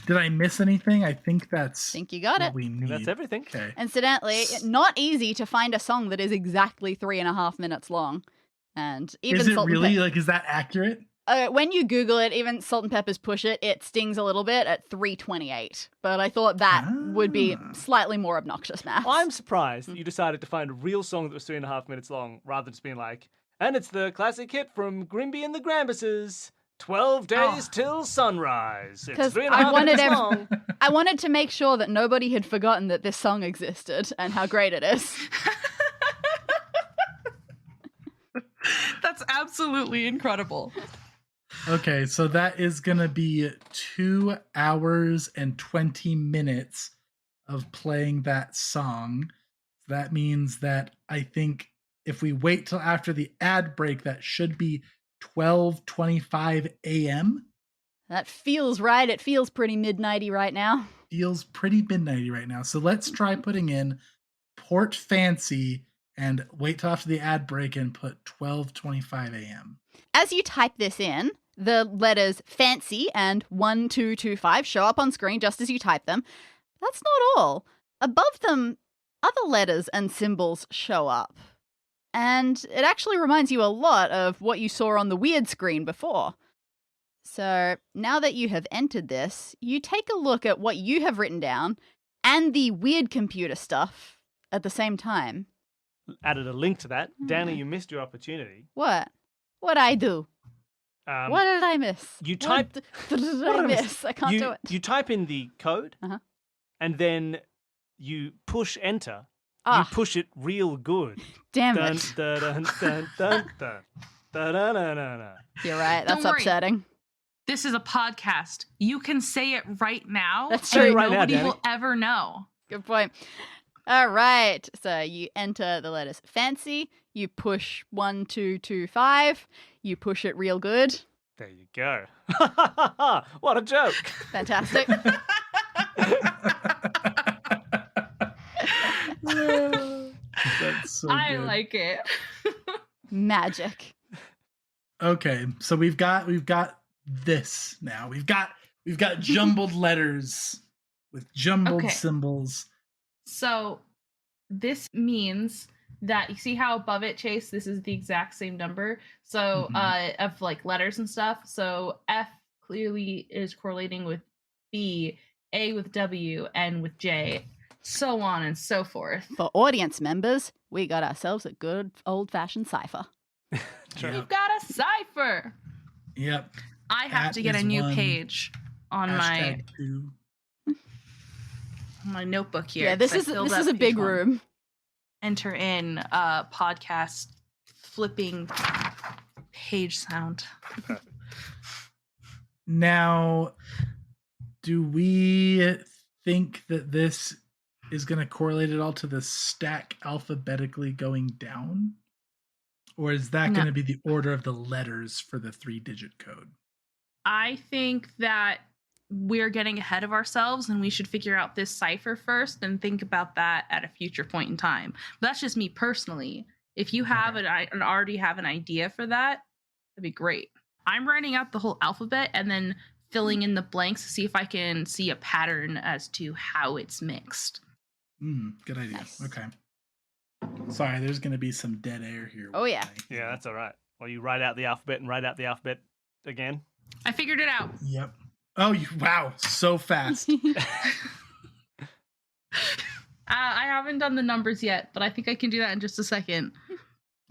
Did I miss anything? I think that's Think you got what it. we need. That's everything. Okay. Incidentally, not easy to find a song that is exactly 3.5 minutes long. And even Is it Salt and really? Like, is that accurate? when you Google it, even Salt and Pepper's Push It, it stings a little bit at 3:28. But I thought that would be slightly more obnoxious math. I'm surprised that you decided to find a real song that was 3.5 minutes long rather than just being like, and it's the classic hit from Grimby and the Grambuses. 12 days till sunrise. It's 'Cause 3.5 I wanted minutes long. I wanted to make sure that nobody had forgotten that this song existed and how great it is. That's absolutely incredible. Okay, so that is going to be 2 hours and 20 minutes of playing that song. That means that I think if we wait till after the ad break, that should be 12:25 a.m. That feels right. It feels pretty midnighty right now. Feels pretty midnighty right now. So let's try putting in Port Fancy and wait till after the ad break and put 12:25 a.m. As you type this in, the letters fancy and 1225 show up on screen just as you type them. That's not all. Above them, other letters and symbols show up. And it actually reminds you a lot of what you saw on the weird screen before. So now that you have entered this, you take a look at what you have written down and the weird computer stuff at the same time. Added a link to that. Danny, you missed your opportunity. What? What'd I do? What did I miss? You type... What did I miss? I can't do it. You type in the code, and then you push enter. You push it real good. Damn Dun, it. dun, dun, dun, dun, dun. Da-da-da-da-da. You're right. That's Don't worry. upsetting. This is a podcast. You can say it right now. That's Say it true. right now, Nobody Danny. will ever know. Good point. All right. So you enter the letters fancy. You push 1225. You push it real good. There you go. What a joke. Fantastic. That's so I good. like it. Magic. Okay, so we've got this now. We've got jumbled letters with jumbled Okay. symbols. So this means that you see how above it, Chase, this is the exact same number. So of like letters and stuff. So F clearly is correlating with B, A with W, N with J, so on and so forth. For audience members, we got ourselves a good old-fashioned cipher. We've got a cipher. Yep. I have That to get a is new one. page on my #2. notebook here. Yeah, this 'cause I is filled a out big page one. room. Enter in podcast flipping page sound. Now, do we think that this is going to correlate at all to the stack alphabetically going down? Or is that No. going to be the order of the letters for the 3-digit code? I think that we're getting ahead of ourselves and we should figure out this cipher first and think about that at a future point in time. But that's just me personally. If you have an already have an idea for that, that'd be great. I'm writing out the whole alphabet and then filling in the blanks to see if I can see a pattern as to how it's mixed. Good idea. Nice. Okay. Sorry, there's going to be some dead air here. Oh, yeah. Yeah, that's all right. Well, you write out the alphabet and write out the alphabet again. I figured it out. Yep. Oh, wow. So fast. I haven't done the numbers yet, but I think I can do that in just a second.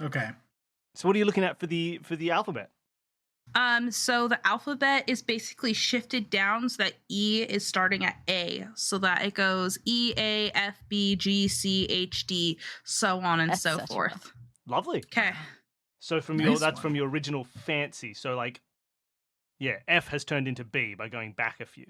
Okay. So what are you looking at for the alphabet? So the alphabet is basically shifted down so that E is starting at A, so that it goes E, A, F, B, G, C, H, D, so on and so Etc. forth. Lovely. Okay. So from Nice that's one. from your original fancy. So like, yeah, F has turned into B by going back a few.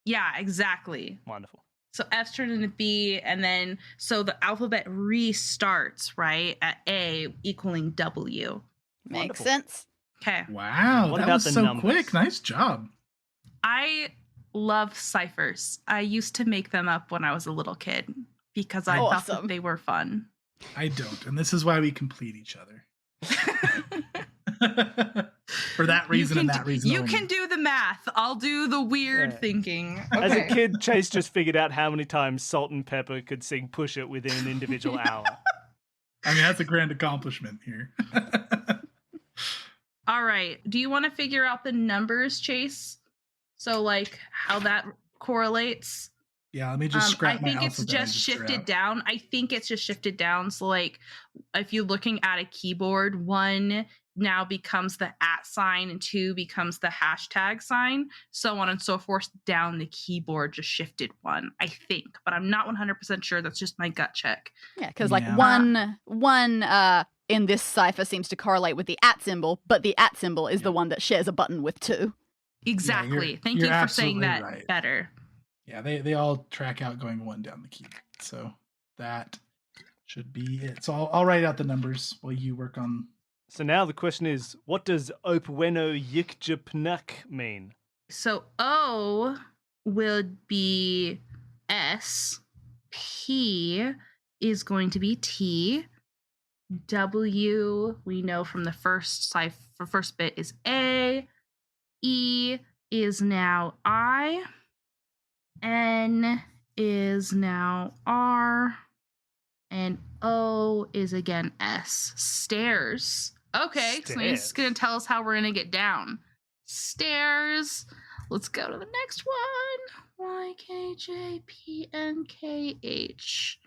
Yeah, exactly. Wonderful. So F's turned into B, and then so the alphabet restarts, right, at A equaling W. Makes Wonderful. sense. Okay. Wow. What that about was the so numbers? quick. Nice job. I love ciphers. I used to make them up when I was a little kid because I thought Awesome. that they were fun. I don't. And this is why we complete each other. For that reason and that reason. You only. can do the math. I'll do the weird Yeah. thinking. As a Okay. kid, Chase just figured out how many times Salt and Pepper could sing Push It within an individual hour. I mean, that's a grand accomplishment here. All right. Do you want to figure out the numbers, Chase? So, like, how that correlates? Yeah, let me just scrap I my think it's alphabet I just threw shifted out. down. I think it's just shifted down. So like if you're looking at a keyboard, 1 now becomes the @ sign and 2 becomes the hashtag sign, so on and so forth down the keyboard just shifted 1, I think, but I'm not 100% sure. That's just my gut check. Yeah, because like Yeah. one in this cipher seems to correlate with the @ symbol, but the @ symbol is the one that shares a button with 2. Exactly. Thank you're you for saying absolutely that right. better. Yeah, they all track out going 1 down the keyboard. So that should be it. So I'll write out the numbers while you work on. So now the question is, what does Opweno Yikjapnak mean? So O would be S, P is going to be T, W we know from the first bit is A, E is now I, N is now R, and O is again S. Stairs. Okay, so he's Stairs. going to tell us how we're going to get down. Stairs. Let's go to the next one. YKJPNKH.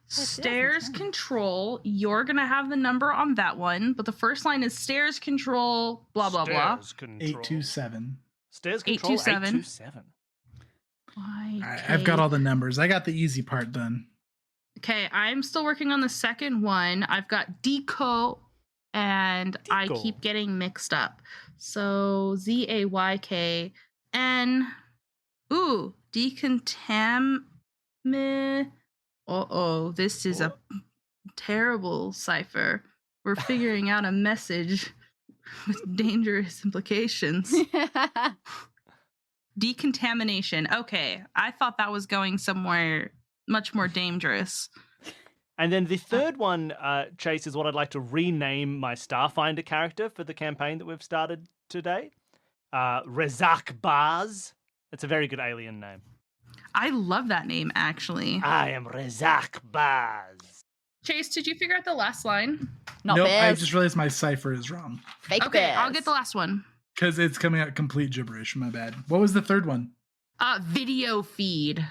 Stairs control. You're going to have the number on that one, but the first line is stairs control, blah, blah, blah. Stairs control. 827. Stairs control 827. 827. I've got all the numbers. I got the easy part done. Okay, I'm still working on the second one. I've got deco, and I Deco. keep getting mixed up. So ZAYKN. Ooh, decontam. Uh-oh, this is a terrible cipher. We're figuring out a message with dangerous implications. Decontamination. Okay, I thought that was going somewhere much more dangerous. And then the third one, Chase, is what I'd like to rename my Starfinder character for the campaign that we've started today. Rezak Baz. It's a very good alien name. I love that name, actually. I am Rezak Baz. Chase, did you figure out the last line? Not Nope, bears. I just realized my cipher is wrong. Fake Okay, bears. I'll get the last one. Because it's coming out complete gibberish. My bad. What was the third one? Video feed.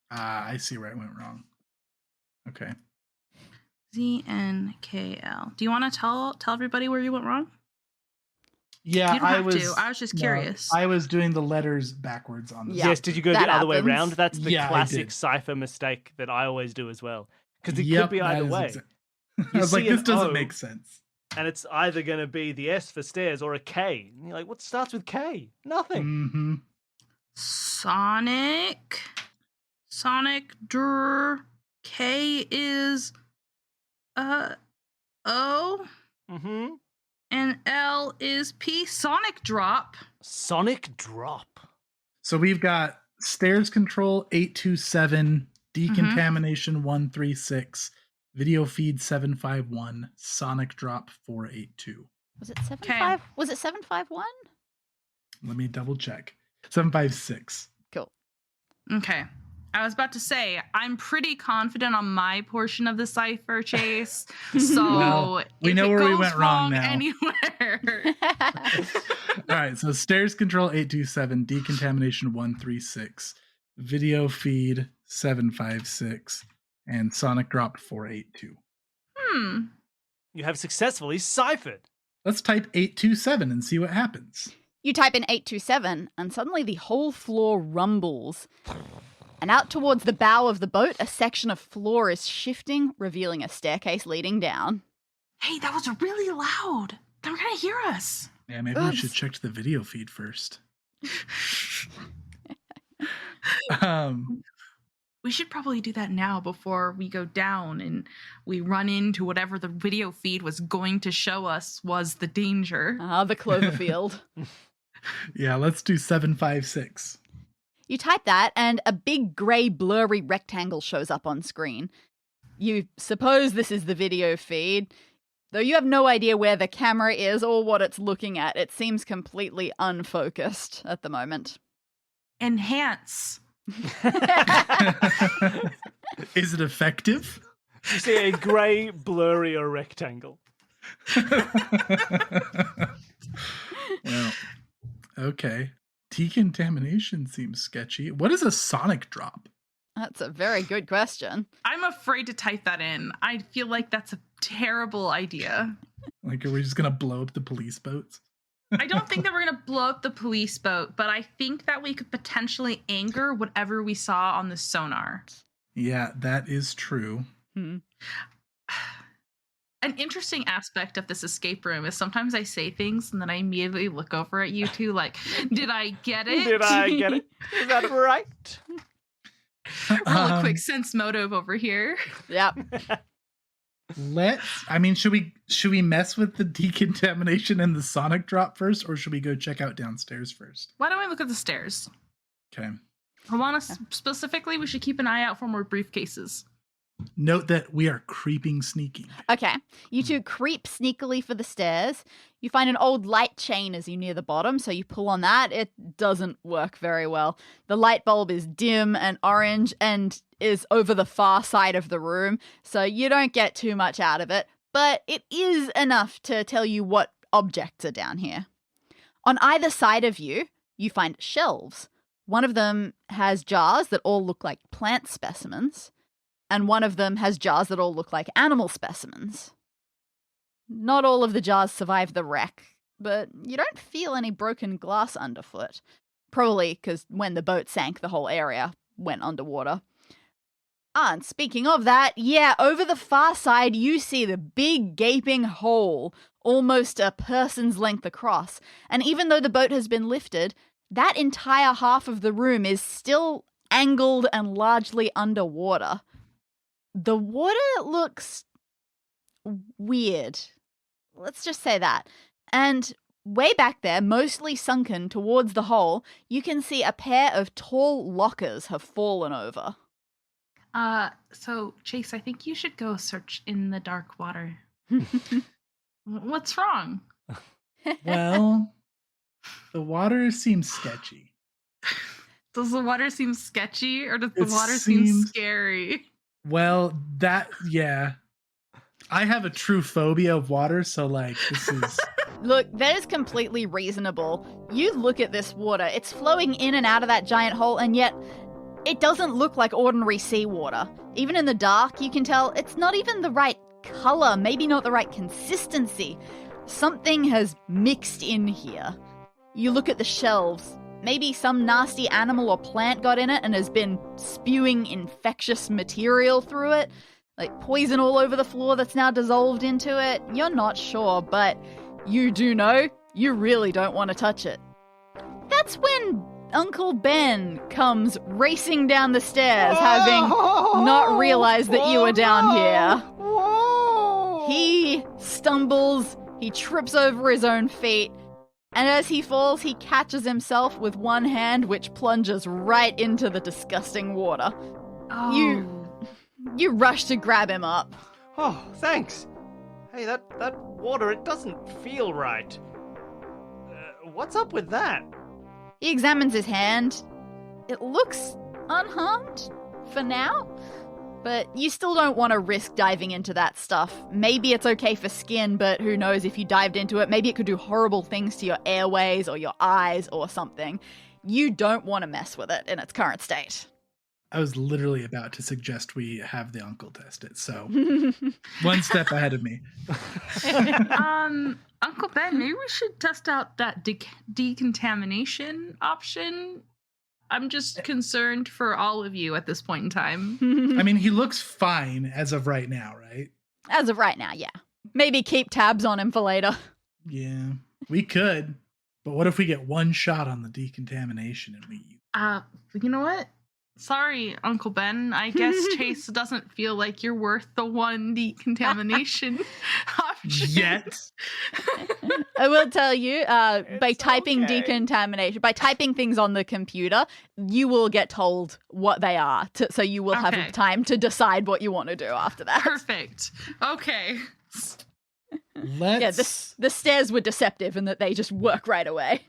I see where I went wrong. Okay. ZNKL. Do you want to tell everybody where you went wrong? Yeah, You don't I have was. to. I was just curious. I was doing the letters backwards on this. Yeah, Yes, did you go the that other way happens. around? That's the Yeah, I classic did. cipher mistake that I always do as well. Because it Yep, could be that either is way. I was like, see this an doesn't O. make sense. And it's either going to be the S for stairs or a K. And you're like, what starts with K? Nothing. Mm-hmm. Sonic. K is O, Mm-hmm. and L is P. Sonic drop. Sonic drop. So we've got stairs control 827, decontamination 136, video feed 751, sonic drop 482. Was it 7.5? Was it 7.51? Let me double check. 756. Cool. Okay. I was about to say, I'm pretty confident on my portion of the cipher, Chase. So Well, we if know it where we goes went wrong now. anywhere. All right, so stairs control 827, decontamination 136, video feed 756, and sonic drop 482. You have successfully ciphered. Let's type 827 and see what happens. You type in 827, and suddenly the whole floor rumbles. And out towards the bow of the boat, a section of floor is shifting, revealing a staircase leading down. Hey, that was really loud. They're going to hear us. Yeah, maybe we Oops. should check the video feed first. We should probably do that now before we go down and we run into whatever the video feed was going to show us was the danger. The Cloverfield. Yeah, let's do 756. You type that, and a big grey blurry rectangle shows up on screen. You suppose this is the video feed, though you have no idea where the camera is or what it's looking at. It seems completely unfocused at the moment. Enhance. Is it effective? You see a grey, blurry rectangle. Well, okay. Decontamination seems sketchy. What is a sonic drop? That's a very good question. I'm afraid to type that in. I feel like that's a terrible idea. Like, are we just going to blow up the police boats? I don't think that we're going to blow up the police boat, but I think that we could potentially anger whatever we saw on the sonar. Yeah, that is true. Hmm. An interesting aspect of this escape room is sometimes I say things and then I immediately look over at you two like, did I get it? Did I get it? Is that right? Real quick sense motive over here. Yep. Should we mess with the decontamination and the sonic drop first, or should we go check out downstairs first? Why don't we look at the stairs? Okay. I want to specifically, we should keep an eye out for more briefcases. Note that we are creeping sneaking. Okay. You two creep sneakily for the stairs. You find an old light chain as you near the bottom, so you pull on that. It doesn't work very well. The light bulb is dim and orange and is over the far side of the room, so you don't get too much out of it, but it is enough to tell you what objects are down here. On either side of you, you find shelves. One of them has jars that all look like plant specimens, and one of them has jars that all look like animal specimens. Not all of the jars survive the wreck, but you don't feel any broken glass underfoot. Probably because when the boat sank, the whole area went underwater. And speaking of that, yeah, over the far side, you see the big gaping hole, almost a person's length across. And even though the boat has been lifted, that entire half of the room is still angled and largely underwater. The water looks weird. Let's just say that. And way back there, mostly sunken towards the hole, you can see a pair of tall lockers have fallen over. So Chase, I think you should go search in the dark water. What's wrong? Well, the water seems sketchy. Does the water seem sketchy or does the It water seem seems- scary? Well, yeah. I have a true phobia of water, so like this is Look, that is completely reasonable. You look at this water, it's flowing in and out of that giant hole, and yet it doesn't look like ordinary seawater. Even in the dark, you can tell it's not even the right color, maybe not the right consistency. Something has mixed in here. You look at the shelves. Maybe some nasty animal or plant got in it and has been spewing infectious material through it. Like poison all over the floor that's now dissolved into it. You're not sure, but you do know you really don't want to touch it. That's when Uncle Ben comes racing down the stairs, having not realized that you were down here. Whoa. He stumbles, he trips over his own feet, and as he falls, he catches himself with one hand, which plunges right into the disgusting water. Oh. You rush to grab him up. Oh, thanks. Hey, that water, it doesn't feel right. What's up with that? He examines his hand. It looks unharmed for now, but you still don't want to risk diving into that stuff. Maybe it's okay for skin, but who knows if you dived into it, maybe it could do horrible things to your airways or your eyes or something. You don't want to mess with it in its current state. I was literally about to suggest we have the uncle test it, so one step ahead of me. Uncle Ben, maybe we should test out that decontamination option. I'm just concerned for all of you at this point in time. I mean, he looks fine as of right now, right? As of right now, yeah. Maybe keep tabs on him for later. Yeah, we could. But what if we get one shot on the decontamination and we... You know what? Sorry, Uncle Ben. I guess Chase doesn't feel like you're worth the one decontamination option. Yet. I will tell you, by typing okay. decontamination, by typing things on the computer, you will get told what they are. So you will Okay. have time to decide what you want to do after that. Perfect. Okay. Let's... Yeah, the stairs were deceptive in that they just work right away.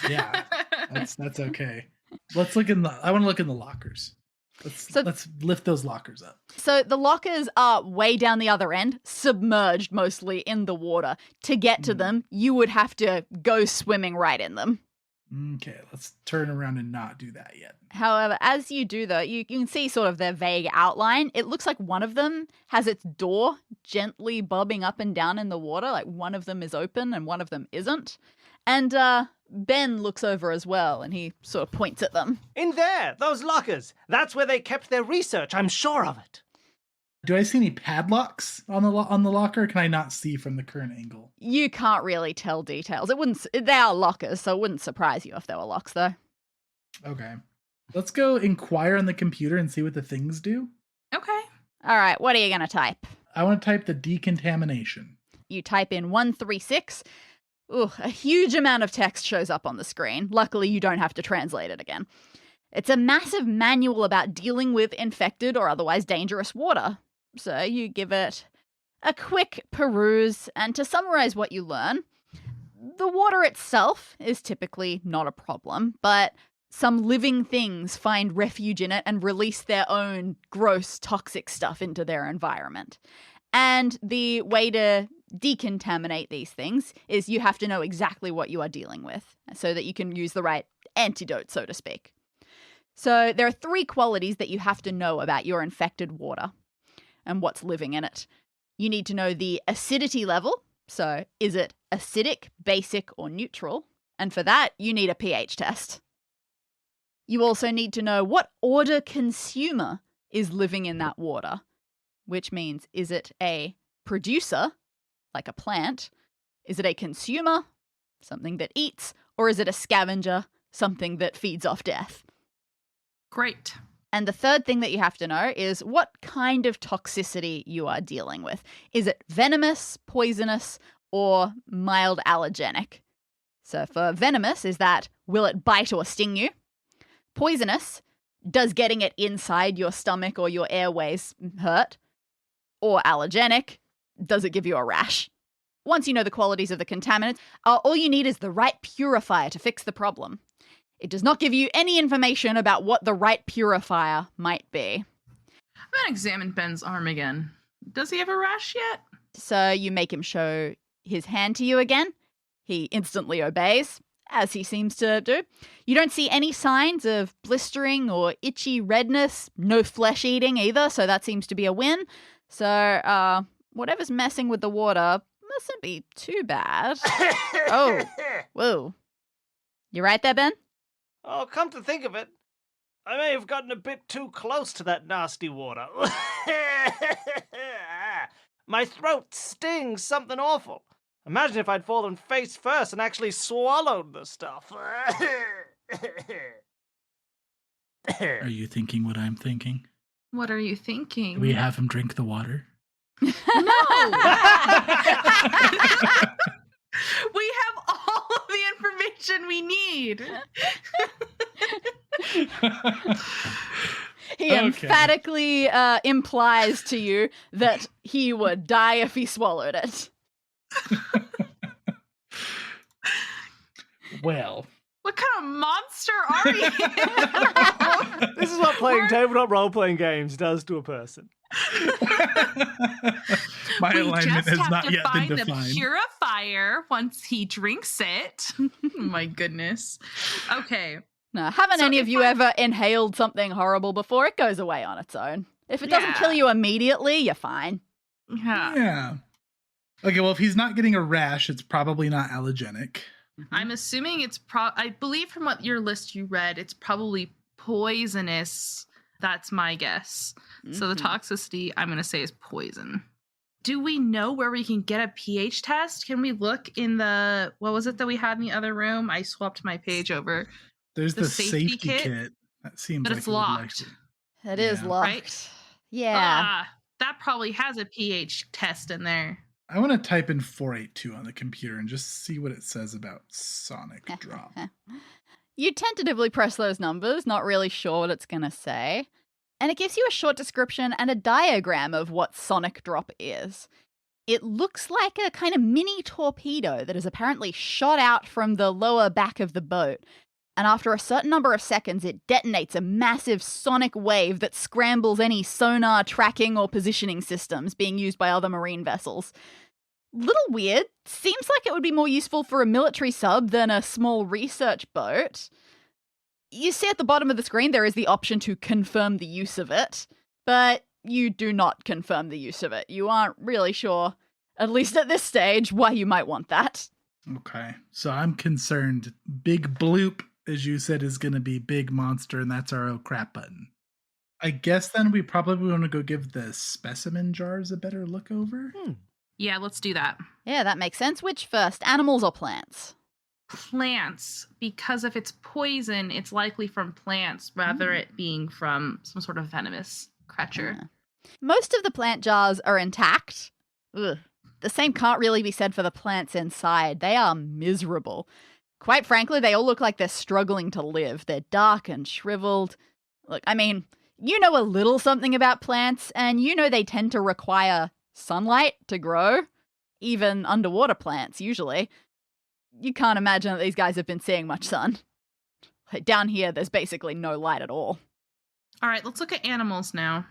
Yeah, that's okay. Let's look in the... I want to look in the lockers. Let's lift those lockers up. So the lockers are way down the other end, submerged mostly in the water. To get to them, you would have to go swimming right in them. Okay, let's turn around and not do that yet. However, as you do, though, you can see sort of their vague outline. It looks like one of them has its door gently bobbing up and down in the water. Like one of them is open and one of them isn't. And Ben looks over as well, and he sort of points at them. In there, those lockers. That's where they kept their research, I'm sure of it. Do I see any padlocks on the locker? Or can I not see from the current angle? You can't really tell details. They are lockers, so it wouldn't surprise you if there were locks, though. Okay. Let's go inquire on the computer and see what the things do. Okay. All right, what are you going to type? I want to type the decontamination. You type in 136. Ooh, a huge amount of text shows up on the screen. Luckily, you don't have to translate it again. It's a massive manual about dealing with infected or otherwise dangerous water. So you give it a quick peruse, and to summarize what you learn, the water itself is typically not a problem, but some living things find refuge in it and release their own gross, toxic stuff into their environment. And the way to decontaminate these things is you have to know exactly what you are dealing with so that you can use the right antidote, so to speak. So there are 3 qualities that you have to know about your infected water and what's living in it. You need to know the acidity level. So is it acidic, basic, or neutral? And for that, you need a pH test. You also need to know what order consumer is living in that water, which means is it a producer, like a plant? Is it a consumer, something that eats? Or is it a scavenger, something that feeds off death? Great. And the third thing that you have to know is what kind of toxicity you are dealing with. Is it venomous, poisonous, or mild allergenic? So for venomous, is that will it bite or sting you? Poisonous, does getting it inside your stomach or your airways hurt? Or allergenic, does it give you a rash? Once you know the qualities of the contaminants, all you need is the right purifier to fix the problem. It does not give you any information about what the right purifier might be. I'm going to examine Ben's arm again. Does he have a rash yet? So you make him show his hand to you again. He instantly obeys, as he seems to do. You don't see any signs of blistering or itchy redness, no flesh eating either, so that seems to be a win. So whatever's messing with the water mustn't be too bad. Oh, whoa. You right there, Ben? Oh, come to think of it, I may have gotten a bit too close to that nasty water. My throat stings something awful. Imagine if I'd fallen face first and actually swallowed the stuff. Are you thinking what I'm thinking? What are you thinking? Do we have him drink the water? No! We have all of the information we need. He emphatically implies to you that he would die if he swallowed it. Well. What kind of monster are you? This is what playing tabletop role-playing games does to a person. My We alignment just has have not to yet find been the defined. purifier once he drinks it. My goodness. Okay. No, haven't So any of if you I- ever inhaled something horrible before? It goes away on its own. If it doesn't kill Yeah. you immediately, you're fine. Yeah. Yeah. Okay, well, if he's not getting a rash, it's probably not allergenic. I'm assuming it's I believe from what your list you read, it's probably poisonous. That's my guess. So the Mhm. toxicity, I'm going to say, is poison. Do we know where we can get a pH test? Can we look in the, what was it that we had in the other room? I swapped my page over. There's The the safety safety kit? kit. That seems But like it's it would locked. likely- It is Yeah. locked. Right? Yeah. That probably has a pH test in there. I want to type in 482 on the computer and just see what it says about sonic drop. You tentatively press those numbers, not really sure what it's going to say. And it gives you a short description and a diagram of what sonic drop is. It looks like a kind of mini torpedo that is apparently shot out from the lower back of the boat. And after a certain number of seconds, it detonates a massive sonic wave that scrambles any sonar tracking or positioning systems being used by other marine vessels. Little weird. Seems like it would be more useful for a military sub than a small research boat. You see at the bottom of the screen there is the option to confirm the use of it, but you do not confirm the use of it. You aren't really sure, at least at this stage, why you might want that. Okay, so I'm concerned. Big bloop, as you said, is going to be big monster, and that's our oh crap button. I guess then we probably want to go give the specimen jars a better look over. Yeah, let's do that. Yeah, that makes sense. Which first, animals or plants? Plants, because if it's poison, it's likely from plants rather it being from some sort of venomous creature. Most of the plant jars are intact. Ugh. The same can't really be said for the plants inside. They are miserable. Quite frankly, they all look like they're struggling to live. They're dark and shriveled. Look, I mean, you know a little something about plants, and you know they tend to require sunlight to grow. Even underwater plants, usually. You can't imagine that these guys have been seeing much sun. Like down here, there's basically no light at all. All right, let's look at animals now.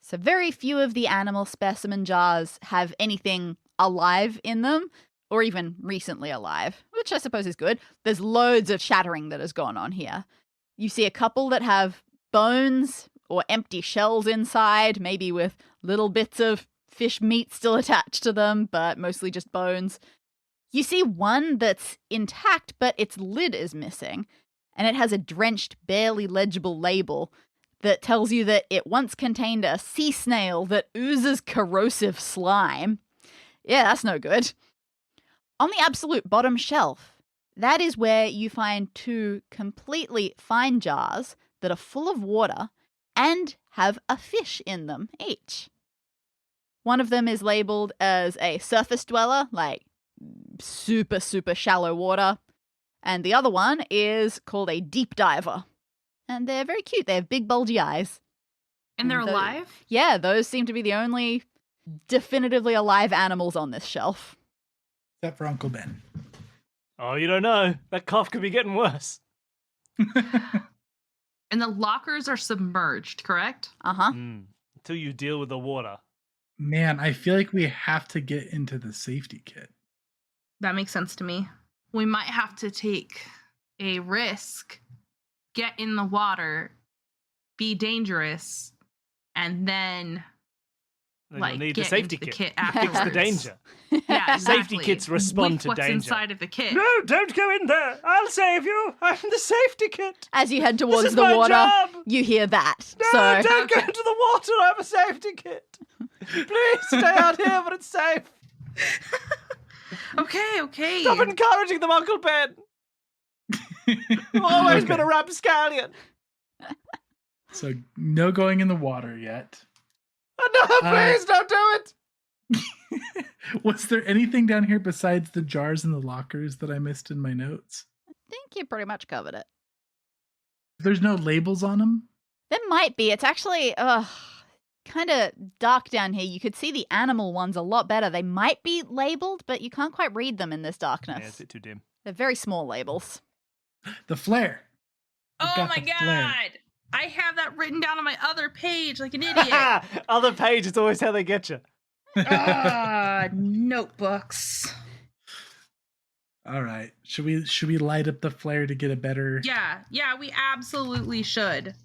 So very few of the animal specimen jars have anything alive in them, or even recently alive, which I suppose is good. There's loads of shattering that has gone on here. You see a couple that have bones or empty shells inside, maybe with little bits of fish meat still attached to them, but mostly just bones. You see one that's intact, but its lid is missing, and it has a drenched, barely legible label that tells you that it once contained a sea snail that oozes corrosive slime. Yeah, that's no good. On the absolute bottom shelf, that is where you find two completely fine jars that are full of water and have a fish in them each. One of them is labeled as a surface dweller, like super, super shallow water, and the other one is called a deep diver. And they're very cute. They have big bulgy eyes. And they're alive? Yeah, those seem to be the only definitively alive animals on this shelf. Except for Uncle Ben. Oh, you don't know. That cough could be getting worse. And the lockers are submerged, correct? Uh-huh. Until you deal with the water. Man, I feel like we have to get into the safety kit. That makes sense to me. We might have to take a risk, get in the water, be dangerous, and then Then like you'll need get the safety into the kit. kit afterwards. Fix the danger. Yeah, exactly. Safety kits respond With to what's danger. inside of the kit. No, don't go in there. I'll save you. I'm the safety kit. As you head towards This is the my water, job. you hear that. No, So don't go into the water. I have a safety kit. Please stay out here, but it's safe. Okay. Stop encouraging them, Uncle Ben. I've always been a rapscallion. So no going in the water yet. No, please don't do it. Was there anything down here besides the jars and the lockers that I missed in my notes? I think you pretty much covered it. There's no labels on them? There might be. It's actually kind of dark down here. You could see the animal ones a lot better. They might be labeled, but you can't quite read them in this darkness. Yeah, it's a bit too dim. They're very small labels. The flare. Oh got my the flare. god! I have that written down on my other page like an idiot. Other page, it's always how they get you. Notebooks. All right. Should we light up the flare to get a better? Yeah, we absolutely should.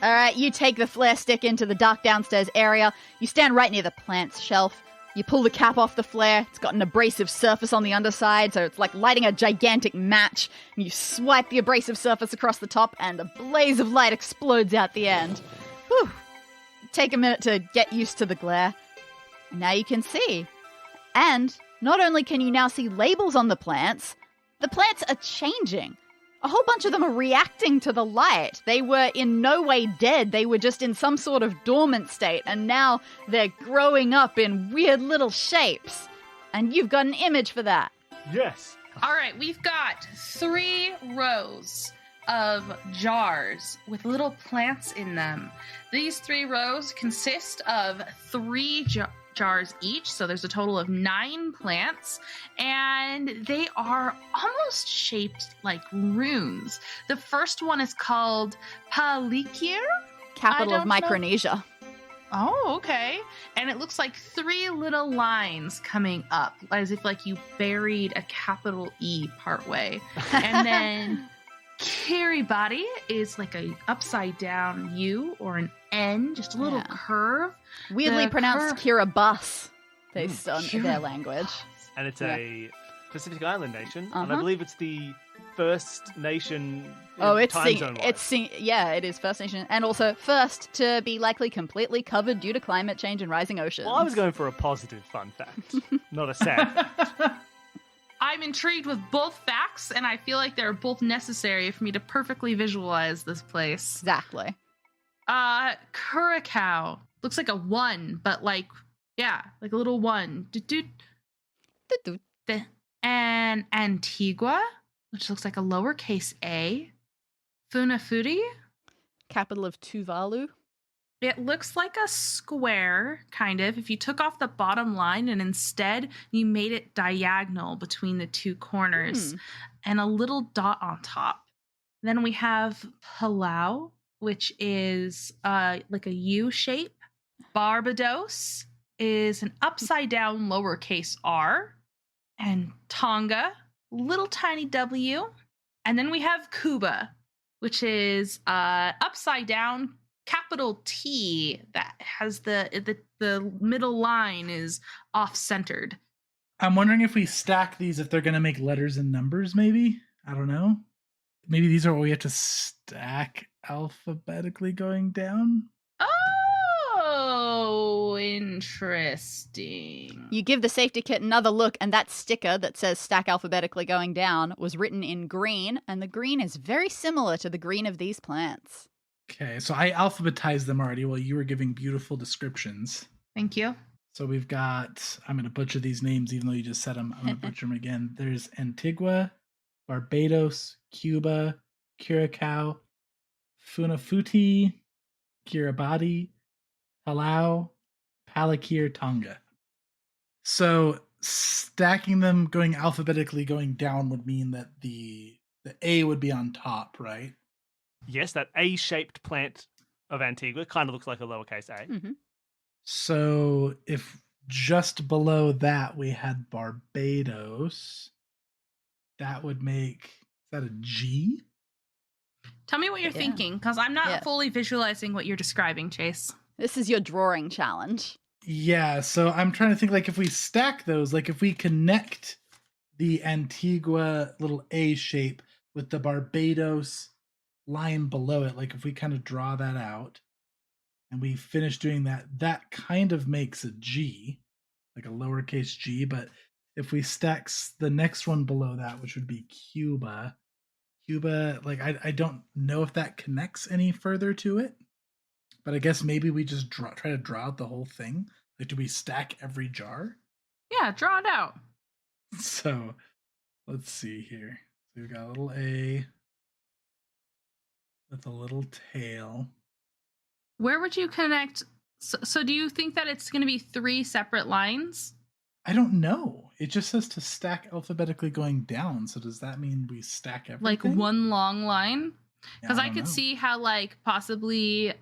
All right, you take the flare stick into the dark downstairs area. You stand right near the plants shelf. You pull the cap off the flare. It's got an abrasive surface on the underside, so it's like lighting a gigantic match. And you swipe the abrasive surface across the top, and a blaze of light explodes out the end. Whew. Take a minute to get used to the glare. Now you can see. And not only can you now see labels on the plants are changing. A whole bunch of them are reacting to the light. They were in no way dead. They were just in some sort of dormant state, and now they're growing up in weird little shapes. And you've got an image for that. Yes. All right, we've got 3 rows of jars with little plants in them. These 3 rows consist of 3 jars each, so there's a total of 9 plants, and they are almost shaped like runes. The first one is called Palikir. Capital of don't know. Micronesia. Oh, okay. And it looks like 3 little lines coming up, as if like you buried a capital E partway. And then Kiribati is like a upside down U or an N, just a little curve. Weirdly The pronounced Kiribati based on Kiribati. their language. And it's a Pacific Island nation, and I Uh-huh. believe it's the first nation Oh, it's time zone-wise. it is First Nation, and also first to be likely completely covered due to climate change and rising oceans. Well, I was going for a positive fun fact, not a sad fact. I'm intrigued with both facts, and I feel like they're both necessary for me to perfectly visualize this place. Exactly. Curacao looks like a 1, but like a little 1. And Antigua, which looks like a lowercase a. Funafuti, Capital of Tuvalu. it looks like a square, kind of. If you took off the bottom line and instead you made it diagonal between the 2 corners and a little dot on top. Then we have Palau, which is like a U shape. Barbados is an upside down lowercase r. And Tonga, little tiny W. And then we have Cuba, which is upside down capital T that has the middle line is off centered. I'm wondering if we stack these, if they're going to make letters and numbers, maybe? I don't know. Maybe these are what we have to stack alphabetically going down? Oh, interesting. You give the safety kit another look, and that sticker that says stack alphabetically going down was written in green, and the green is very similar to the green of these plants. Okay, so I alphabetized them already while you were giving beautiful descriptions. Thank you. So we've got, I'm going to butcher these names even though you just said them. I'm going to butcher them again. There's Antigua, Barbados, Cuba, Curacao, Funafuti, Kiribati, Palau, Palikir, Tonga. So stacking them going alphabetically going down would mean that the A would be on top, right? Yes, that A-shaped plant of Antigua kind of looks like a lowercase a. Mm-hmm. So if just below that we had Barbados, that would make, is that a G? Tell me what you're thinking, because I'm not fully visualizing what you're describing, Chase. This is your drawing challenge. Yeah, so I'm trying to think, like, if we stack those, like if we connect the Antigua little A shape with the Barbados line below it, like if we kind of draw that out and we finish doing that, that kind of makes a G, like a lowercase g. But if we stack the next one below that, which would be Cuba, like I don't know if that connects any further to it. But I guess maybe we just try to draw out the whole thing. Like, do we stack every jar? Yeah, draw it out. So let's see here. So we've got a little A with a little tail. Where would you connect? So do you think that it's going to be 3 separate lines? I don't know. It just says to stack alphabetically going down. So does that mean we stack everything? Like one long line? Because Yeah, I don't could know. see how like possibly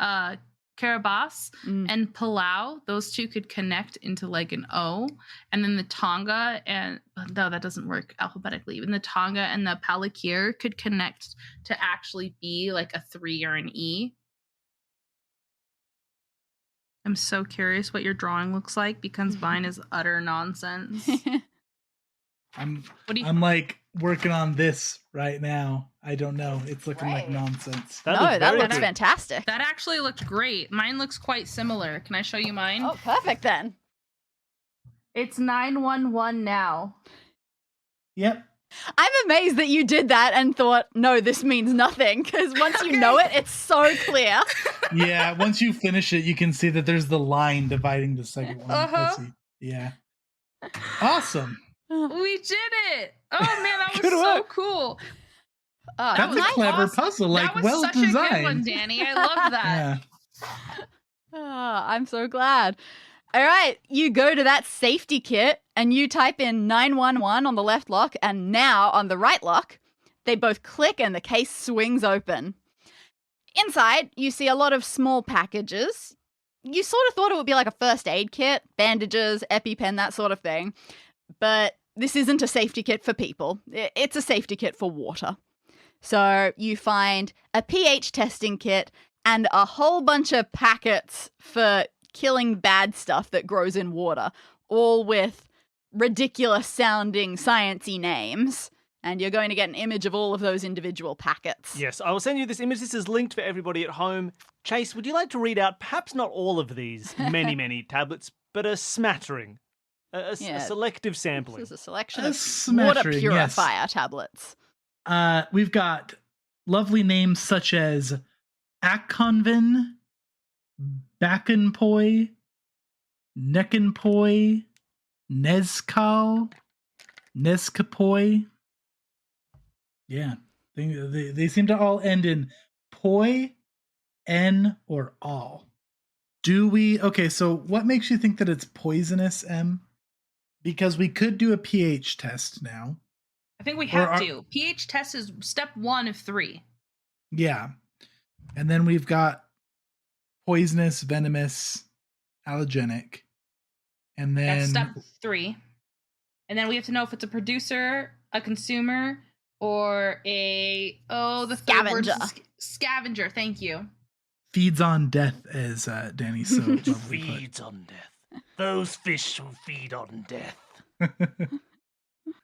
Kiribati and Palau, those 2 could connect into like an O. And then the Tonga and no, that doesn't work alphabetically. Even the Tonga and the Palikir could connect to actually be like a 3 or an E. I'm so curious what your drawing looks like because mine is utter nonsense. I'm What do you I'm like working on this right now. I don't know. It's looking like nonsense. That very looks good. fantastic. That actually looked great. Mine looks quite similar. Can I show you mine? Oh, perfect then. It's 911 now. Yep. I'm amazed that you did that and thought, no, this means nothing, because once you know it, it's so clear. Yeah, once you finish it, you can see that there's the line dividing the second one. Uh-huh. Let's see. Yeah. Awesome. We did it! Oh man, that was Good so work. cool. That's a was clever awesome. puzzle, like that was well such designed. a good one, Danny. I love that. Yeah. I'm so glad. All right, you go to that safety kit and you type in 911 on the left lock and now on the right lock. They both click and the case swings open. Inside, you see a lot of small packages. you sort of thought it would be like a first aid kit, bandages, EpiPen, that sort of thing. But this isn't a safety kit for people. It's a safety kit for water. So you find a pH testing kit and a whole bunch of packets for killing bad stuff that grows in water, all with ridiculous sounding sciencey names. And you're going to get an image of all of those individual packets. Yes, I will send you this image. This is linked for everybody at home. Chase, would you like to read out perhaps not all of these many, many tablets, but a smattering, a selective sampling? This is a selection A of smattering, water purifier tablets. We've got lovely names such as Akonvin, Bakenpoi, Nekenpoi, Nezkal, Nezkapoi. Yeah, they seem to all end in poi, n, or all. Okay, so what makes you think that it's poisonous, M? Because we could do a pH test now. I think we have to. pH test is step 1 of 3. Yeah. And then we've got poisonous, venomous, allergenic. And then That's step 3. And then we have to know if it's a producer, a consumer, or the Scavenger. Scavenger, thank you. feeds on death, as Danny so lovely Feeds on death. Those fish will feed on death. put.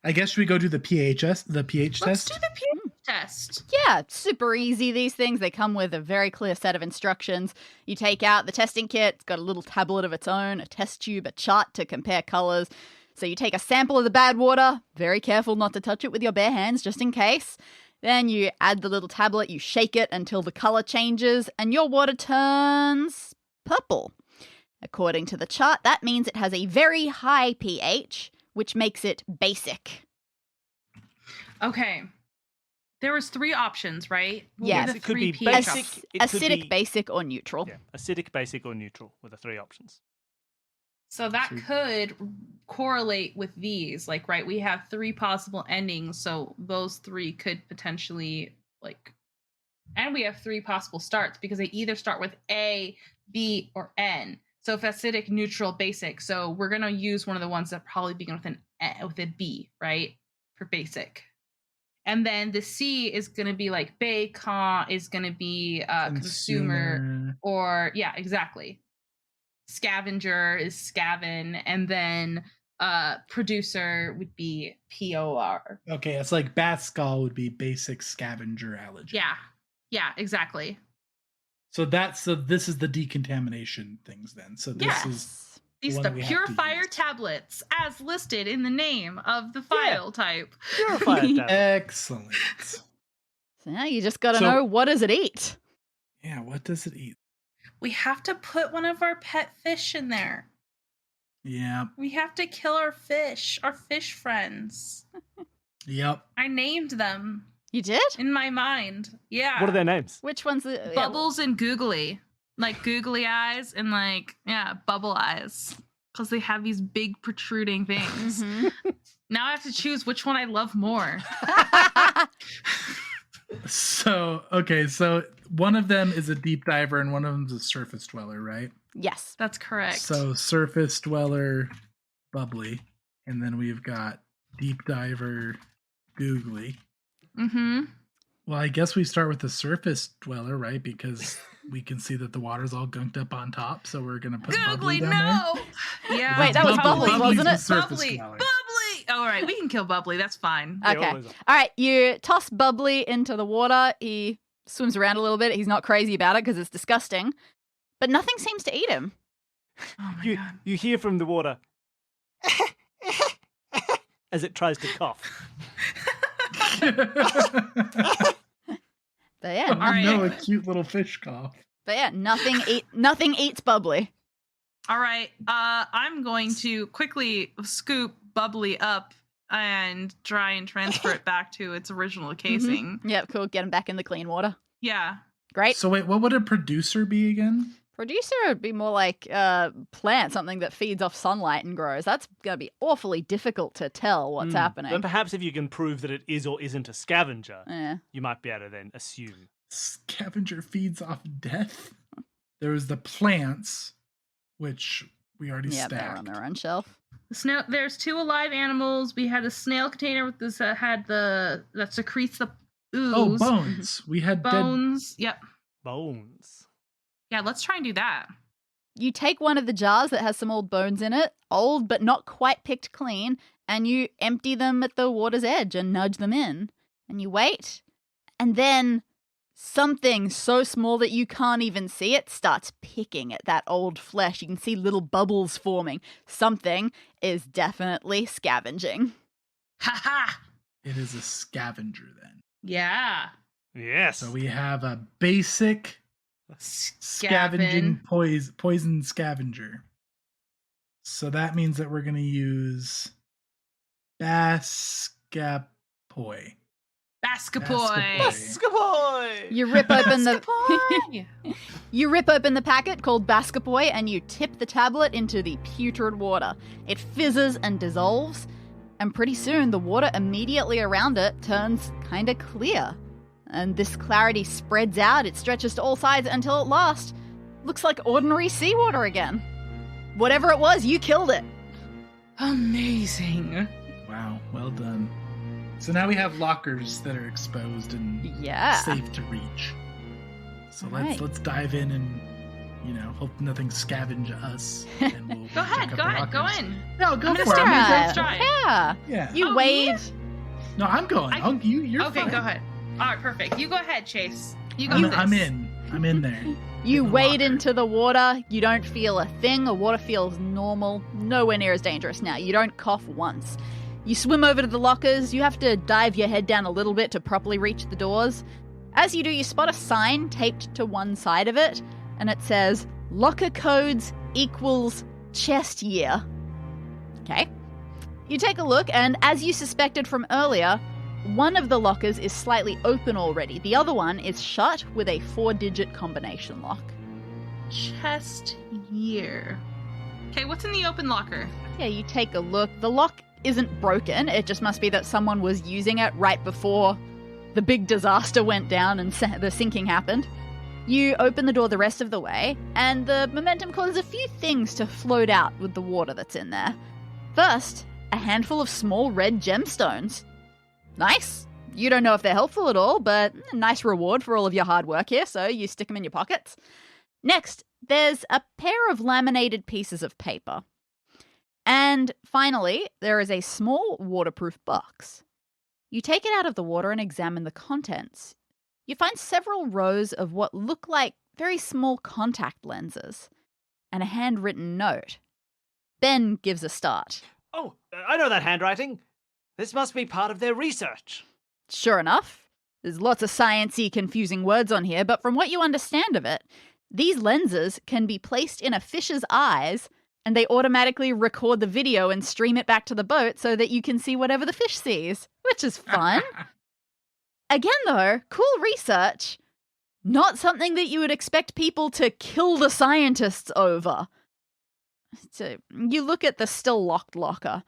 I guess should we go do the pH test? Let's do the pH test. Yeah, it's super easy, these things. They come with a very clear set of instructions. You take out the testing kit. It's got a little tablet of its own, a test tube, a chart to compare colors. So you take a sample of the bad water, very careful not to touch it with your bare hands, just in case. Then you add the little tablet, you shake it until the color changes, and your water turns purple. According to the chart, that means it has a very high pH, which makes it basic. Okay. There was 3 options, right? What Yes. were the It could be 3 pH basic, options? it could Acidic, be- basic, or neutral. Yeah, acidic, basic, or neutral were the 3 options. So that could correlate with these. Like, right, we have 3 possible endings, so those 3 could potentially, like, and we have 3 possible starts because they either start with A, B, or N. So if acidic, neutral, basic. So we're gonna use one of the ones that probably begin with a B, right, for basic. And then the C is gonna be like bacon, is gonna be consumer, or yeah, exactly. Scavenger is scaven, and then producer would be POR. Okay, it's like Bascal would be basic scavenger allergen. Yeah, exactly. So this is the decontamination things then. So this Yes. is These one are that the we have to purifier use. tablets as listed in the name of the file type. Purifier tablet. Excellent. So now you just got to So- know, what does it eat? Yeah, what does it eat? We have to put one of our pet fish in there. Yeah. We have to kill our fish friends. Yep. I named them You did? in my mind. Yeah. What are their names? Which one's the... Bubbles and googly. Like googly eyes and bubble eyes. Because they have these big protruding things. Mhm. Now I have to choose which one I love more. So one of them is a deep diver and one of them is a surface dweller, right? Yes. That's correct. So surface dweller, bubbly, and then we've got deep diver, googly. Mm-hmm. Well, I guess we start with the surface dweller, right? Because we can see that the water's all gunked up on top, so we're gonna put bubbly Googly, down no! Yeah. Wait, that was Bubbly. Bubbly, wasn't Bubbly's it? the surface Bubbly! dweller. Bubbly! All right, we can kill Bubbly. That's fine. They Okay. always are. All right, you toss Bubbly into the water. He swims around a little bit. He's not crazy about it because it's disgusting. But nothing seems to eat him. Oh my You, god. you hear from the water as it tries to cough. But yeah, All right. No, a cute little fish cough. nothing eats Bubbly. All right. I'm going to quickly scoop Bubbly up and try and transfer it back to its original casing. Yep, cool. Get him back in the clean water. Yeah. Great. So wait, what would a producer be again? Producer would be more like plant, something that feeds off sunlight and grows. That's going to be awfully difficult to tell what's happening. Then perhaps if you can prove that it is or isn't a scavenger, Yeah. you might be able to then assume. Scavenger feeds off death. There was the plants, which we already Yeah, stacked. they're on their own shelf. There's 2 alive animals. We had a snail container with this that secretes the ooze. Oh, bones. We had Bones. Yep. Bones. Yeah, let's try and do that. You take one of the jars that has some old bones in it, old but not quite picked clean, and you empty them at the water's edge and nudge them in. And you wait, and then something so small that you can't even see it starts picking at that old flesh. You can see little bubbles forming. Something is definitely scavenging. Ha ha! It is a scavenger then. Yeah. Yes. So we have a basic scavenging poison scavenger. So that means that we're going to use Bascapoi. Basketboy. Basketboy! You rip open the Basketboy. You rip open the packet called Basketboy and you tip the tablet into the putrid water. It fizzes and dissolves, and pretty soon the water immediately around it turns kind of clear. And this clarity spreads out, it stretches to all sides until at last looks like ordinary seawater again. Whatever it was, you killed it. Amazing. Wow, well done. So now we have lockers that are exposed and Yeah. safe to reach. So Right. let's dive in and hope nothing scavenge us. And we'll Go ahead. check Go out the ahead. Go lockers. in. No, go I'm for gonna it. start. I'm Let's try. Yeah. Yeah. You Oh, wade. No, I'm going. You're okay, fine. go ahead. All right, perfect. You go ahead, Chase. You go. I'm in. I'm in there. You In the wade locker. into the water. You don't feel a thing. The water feels normal. Nowhere near as dangerous now. You don't cough once. You swim over to the lockers. You have to dive your head down a little bit to properly reach the doors. As you do, you spot a sign taped to one side of it, and it says, "Locker codes equals chest year." Okay. You take a look, and as you suspected from earlier, one of the lockers is slightly open already. The other one is shut with a 4-digit combination lock. Chest year. Okay, what's in the open locker? Yeah, you take a look. The lock isn't broken. It just must be that someone was using it right before the big disaster went down and the sinking happened. You open the door the rest of the way, and the momentum causes a few things to float out with the water that's in there. First, a handful of small red gemstones. Nice. You don't know if they're helpful at all, but a nice reward for all of your hard work here, so you stick them in your pockets. Next, there's a pair of laminated pieces of paper. And finally, there is a small waterproof box. You take it out of the water and examine the contents. You find several rows of what look like very small contact lenses and a handwritten note. Ben gives a start. Oh, I know that handwriting. This must be part of their research. Sure enough, there's lots of sciencey, confusing words on here, but from what you understand of it, these lenses can be placed in a fish's eyes and they automatically record the video and stream it back to the boat so that you can see whatever the fish sees, which is fun. Again, though, cool research. Not something that you would expect people to kill the scientists over. So you look at the still locked locker.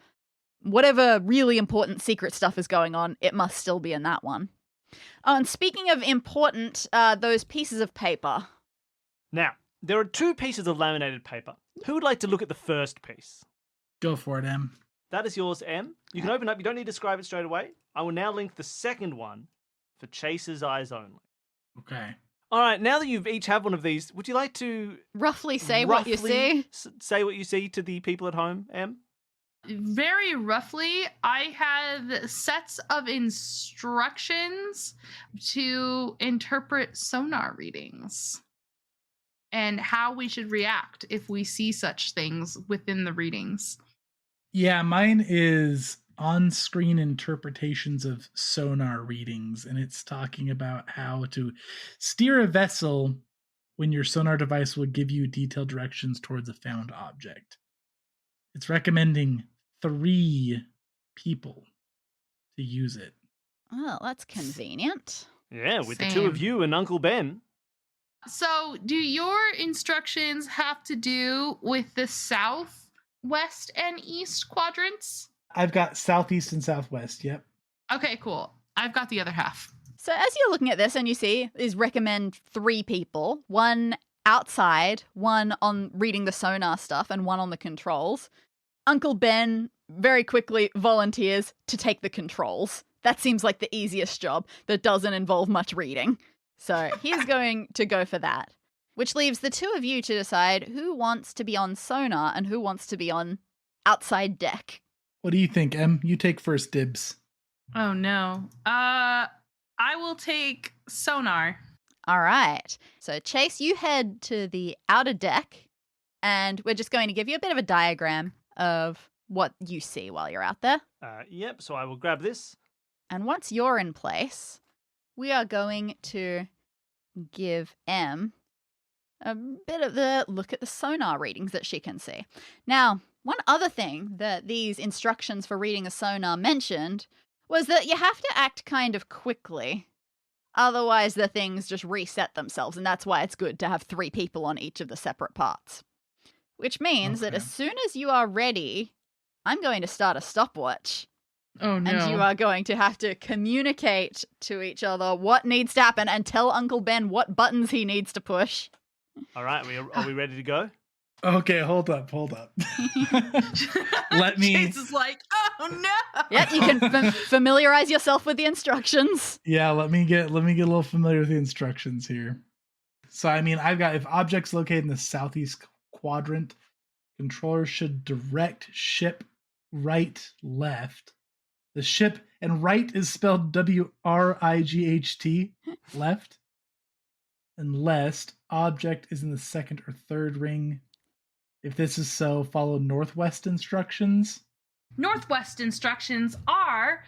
Whatever really important secret stuff is going on, it must still be in that one. Oh, and speaking of important, those pieces of paper. Now, there are 2 pieces of laminated paper. Who would like to look at the first piece? Go for it, Em. That is yours, Em. You can open up. You don't need to describe it straight away. I will now link the second one for Chase's eyes only. Okay. All right, now that you've each have one of these, would you like to Roughly say what you see. Say what you see to the people at home, Em? Very roughly, I have sets of instructions to interpret sonar readings and how we should react if we see such things within the readings. Yeah, mine is on-screen interpretations of sonar readings, and it's talking about how to steer a vessel when your sonar device will give you detailed directions towards a found object. It's recommending 3 people to use it. Oh, that's convenient. Yeah, with the 2 of Same. you and Uncle Ben. So, do your instructions have to do with the south, west, and east quadrants? I've got southeast and southwest, yep. Okay, cool. I've got the other half. So as you're looking at this and you see is recommend 3 people, 1 outside, one on reading the sonar stuff and one on the controls. Uncle Ben very quickly volunteers to take the controls. That seems like the easiest job that doesn't involve much reading. So he's going to go for that, which leaves the two of you to decide who wants to be on sonar and who wants to be on outside deck. What do you think, Em? You take first dibs. Oh no. I will take sonar. All right. So Chase, you head to the outer deck, and we're just going to give you a bit of a diagram of what you see while you're out there. Yep, so I will grab this. And once you're in place, we are going to give Em a bit of the look at the sonar readings that she can see. Now, one other thing that these instructions for reading the sonar mentioned was that you have to act kind of quickly. Otherwise, the things just reset themselves, and that's why it's good to have 3 people on each of the separate parts. Which means that as soon as you are ready, I'm going to start a stopwatch. Oh no. And you are going to have to communicate to each other what needs to happen and tell Uncle Ben what buttons he needs to push. All right, are we ready to go? Okay, hold up. Let me. Chase is like, oh no. Yeah, you can familiarize yourself with the instructions. Yeah, let me get a little familiar with the instructions here. So, I mean, I've got if objects located in the southeast quadrant, controller should direct ship right, left. The ship and right is spelled WRIGHT, left. Unless object is in the second or third ring. If this is so, follow northwest instructions. Northwest instructions are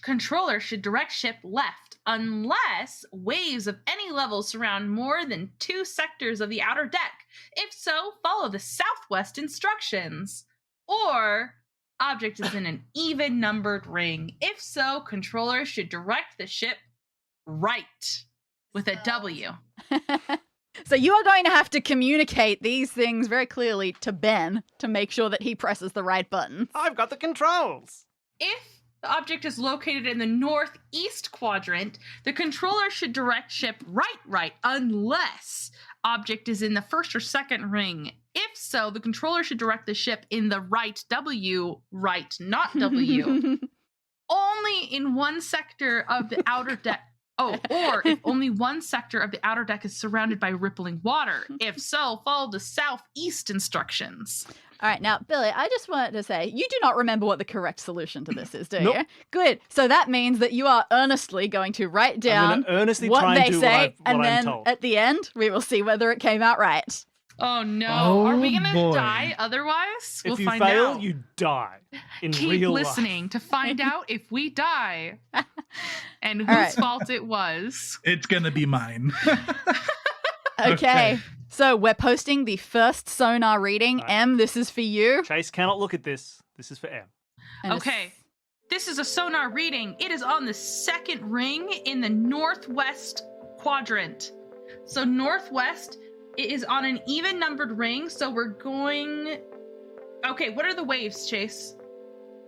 controller should direct ship left unless waves of any level surround more than 2 sectors of the outer deck. If so, follow the southwest instructions. Or object is in an even numbered ring. If so, controller should direct the ship right with a W. So you are going to have to communicate these things very clearly to Ben to make sure that he presses the right button. I've got the controls. If the object is located in the northeast quadrant, the controller should direct ship right, unless object is in the first or second ring. If so, the controller should direct the ship in the right W, right, not W. Only in one sector of the outer deck. Oh, or if only one sector of the outer deck is surrounded by rippling water. If so, follow the southeast instructions. All right, now, Billy, I just wanted to say, you do not remember what the correct solution to this is, do Nope. you? Good. So that means that you are earnestly going to write down earnestly what try and they do say, what and I'm then told. at the end, we will see whether it came out right. Oh no. Oh, Are we going to boy. die otherwise? If you find fail, out. you die in Keep real listening to find out if we die and whose right. fault it was. It's gonna be mine. Okay. So we're posting the first sonar reading. Right. Em, this is for you. life. Chase cannot look at this. This is for M. And Okay. This is a sonar reading. It is on the second ring in the northwest quadrant. So northwest, it is on an even numbered ring. So we're going... Okay, what are the waves, Chase?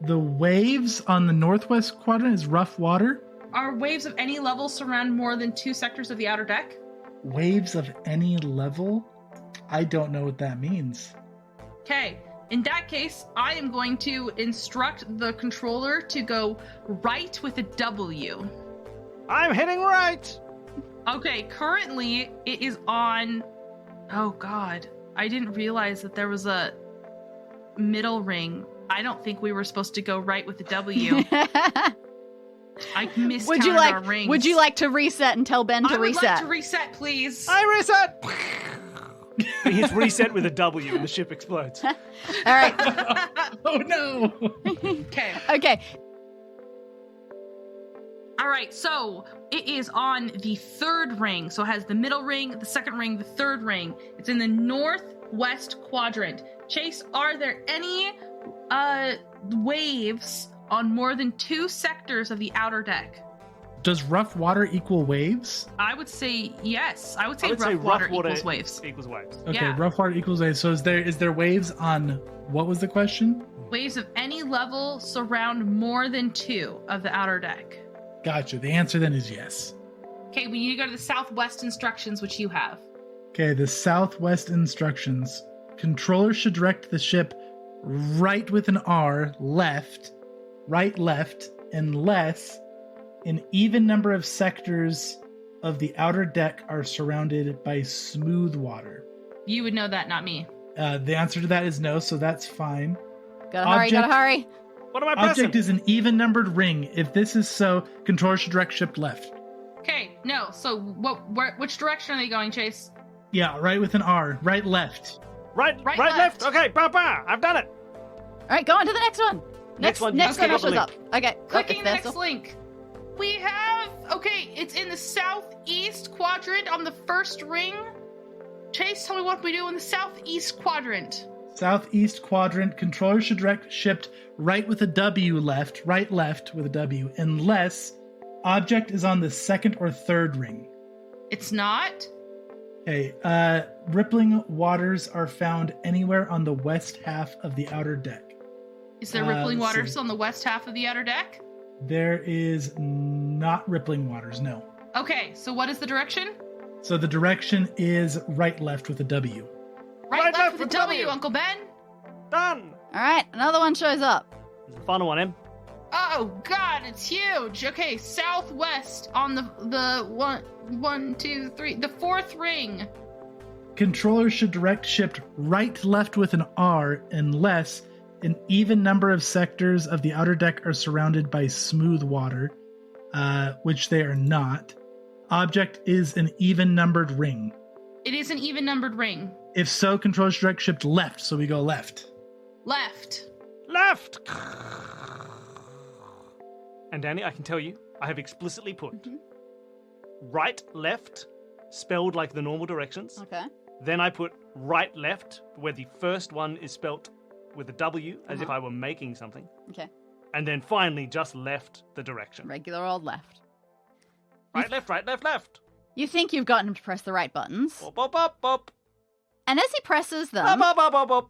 The waves on the northwest quadrant is rough water. Are waves of any level surround more than 2 sectors of the outer deck? Waves of any level? I don't know what that means. Okay, in that case, I am going to instruct the controller to go right with a W. I'm hitting right. Okay, currently it is on... Oh god, I didn't realize that there was a middle ring. I don't think we were supposed to go right with the W. I miscounted our rings. Would you like to reset and tell Ben to I would reset? like to reset, please. I reset. He hits reset with a W and the ship explodes. All right. Oh no! Okay. Okay. All right, so it is on the third ring. So it has the middle ring, the second ring, the third ring. It's in the northwest quadrant. Chase, are there any waves on more than 2 sectors of the outer deck? Does rough water equal waves? I would say yes. I would say, I would rough, say water rough water equals waves. Equals waves. Okay, Yeah. rough water equals waves. So is there waves on what was the question? Waves of any level surround more than 2 of the outer deck. Gotcha. The answer then is yes. Okay, we need to go to the southwest instructions, which you have. Okay, the southwest instructions. Controller should direct the ship right with an R, left, right, left, unless an even number of sectors of the outer deck are surrounded by smooth water. You would know that, not me. The answer to that is no, so that's fine. Gotta hurry. What am I pressing? Object is an even numbered ring. If this is so, controller should direct ship left. Okay, no. So which direction are they going, Chase? Yeah, right with an R. Right, left. Right, Right, left. left. Okay, I've done it. All right, go on to the next one. Next one, next okay, one got the shows up. Okay, Clicking it's the there next still. link. We have, okay, it's in the southeast quadrant on the first ring. Chase, tell me what we do in the southeast quadrant. Southeast quadrant. Controller should direct ship right with a W left. Right, left with a W. Unless object is on the second or third ring. It's not. Okay, rippling waters are found anywhere on the west half of the outer deck. Is there rippling let's waters see. on the west half of the outer deck? There is not rippling waters, no. Okay, so what is the direction? So the direction is right, left with a W. Right, left with a W, Uncle Ben. Done. All right, another one shows up. This is the final one, Em. Oh God, it's huge. Okay, southwest on the one, two, three, the fourth ring. Controller should direct ship right, left with an R unless an even number of sectors of the outer deck are surrounded by smooth water, which they are not. Object is an even numbered ring. It is an even numbered ring. If so, controller should direct ship left, so we go left. Left. Left. And Danny, I can tell you, I have explicitly put right, left, spelled like the normal directions. Okay. Then I put right, left, where the first one is spelt with a W, as if I were making something. Okay. And then finally just left the direction. Regular old left. Right, left, right, left, left. You think you've gotten him to press the right buttons, Bop, bop, bop, bop. and as he presses them, Bop, bop, bop, bop, bop.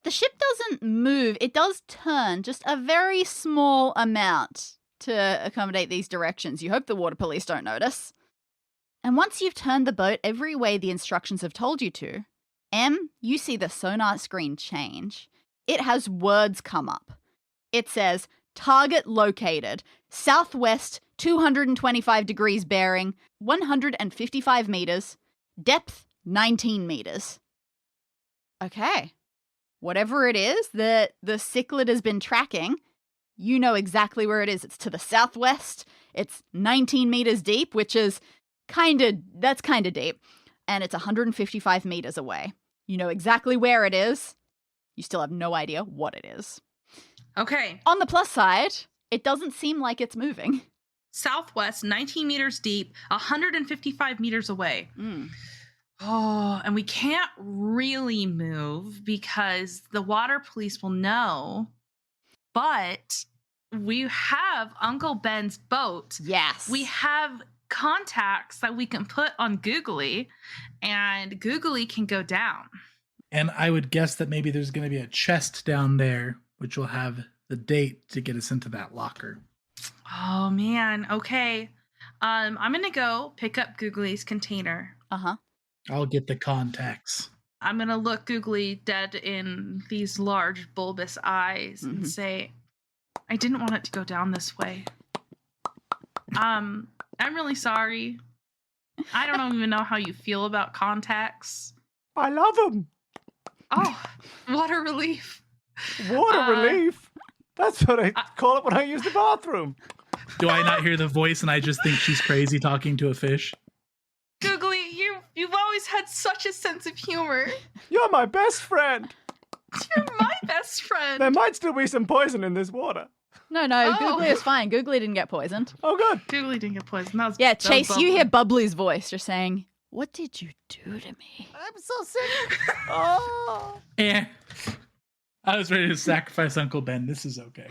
the ship doesn't move. It does turn just a very small amount to accommodate these directions. You hope the water police don't notice. And once you've turned the boat every way the instructions have told you to, M, you see the sonar screen change. It has words come up. It says, target located, southwest 225 degrees bearing, 155 meters, depth 19 meters. Okay. Whatever it is that the cichlid has been tracking, you know exactly where it is. It's to the southwest. It's 19 meters deep, which is that's kind of deep. And it's 155 meters away. You know exactly where it is. You still have no idea what it is. Okay. On the plus side, it doesn't seem like it's moving. Southwest, 19 meters deep, 155 meters away. Oh, and we can't really move because the water police will know. But we have Uncle Ben's boat. Yes. We have contacts that we can put on Googly, and Googly can go down. And I would guess that maybe there's going to be a chest down there, which will have the date to get us into that locker. Oh, man. Okay. I'm going to go pick up Googly's container. Uh-huh. I'll get the contacts. I'm going to look Googly dead in these large bulbous eyes and say, I didn't want it to go down this way. I'm really sorry. I don't even know how you feel about contacts. I love them. Oh, water relief. Water relief. That's what I call it when I use the bathroom. Do I not hear the voice and I just think she's crazy talking to a fish? Googly, you've always had such a sense of humor. You're my best friend. You're my best friend. There might still be some poison in this water. No, Oh. Googly is fine. Googly didn't get poisoned. Oh, good. Googly didn't get poisoned. That was, Yeah, that was Chase, you bubbly. hear Bubbly's voice just saying, what did you do to me? I'm so sick. Oh. I was ready to sacrifice Uncle Ben. This is okay.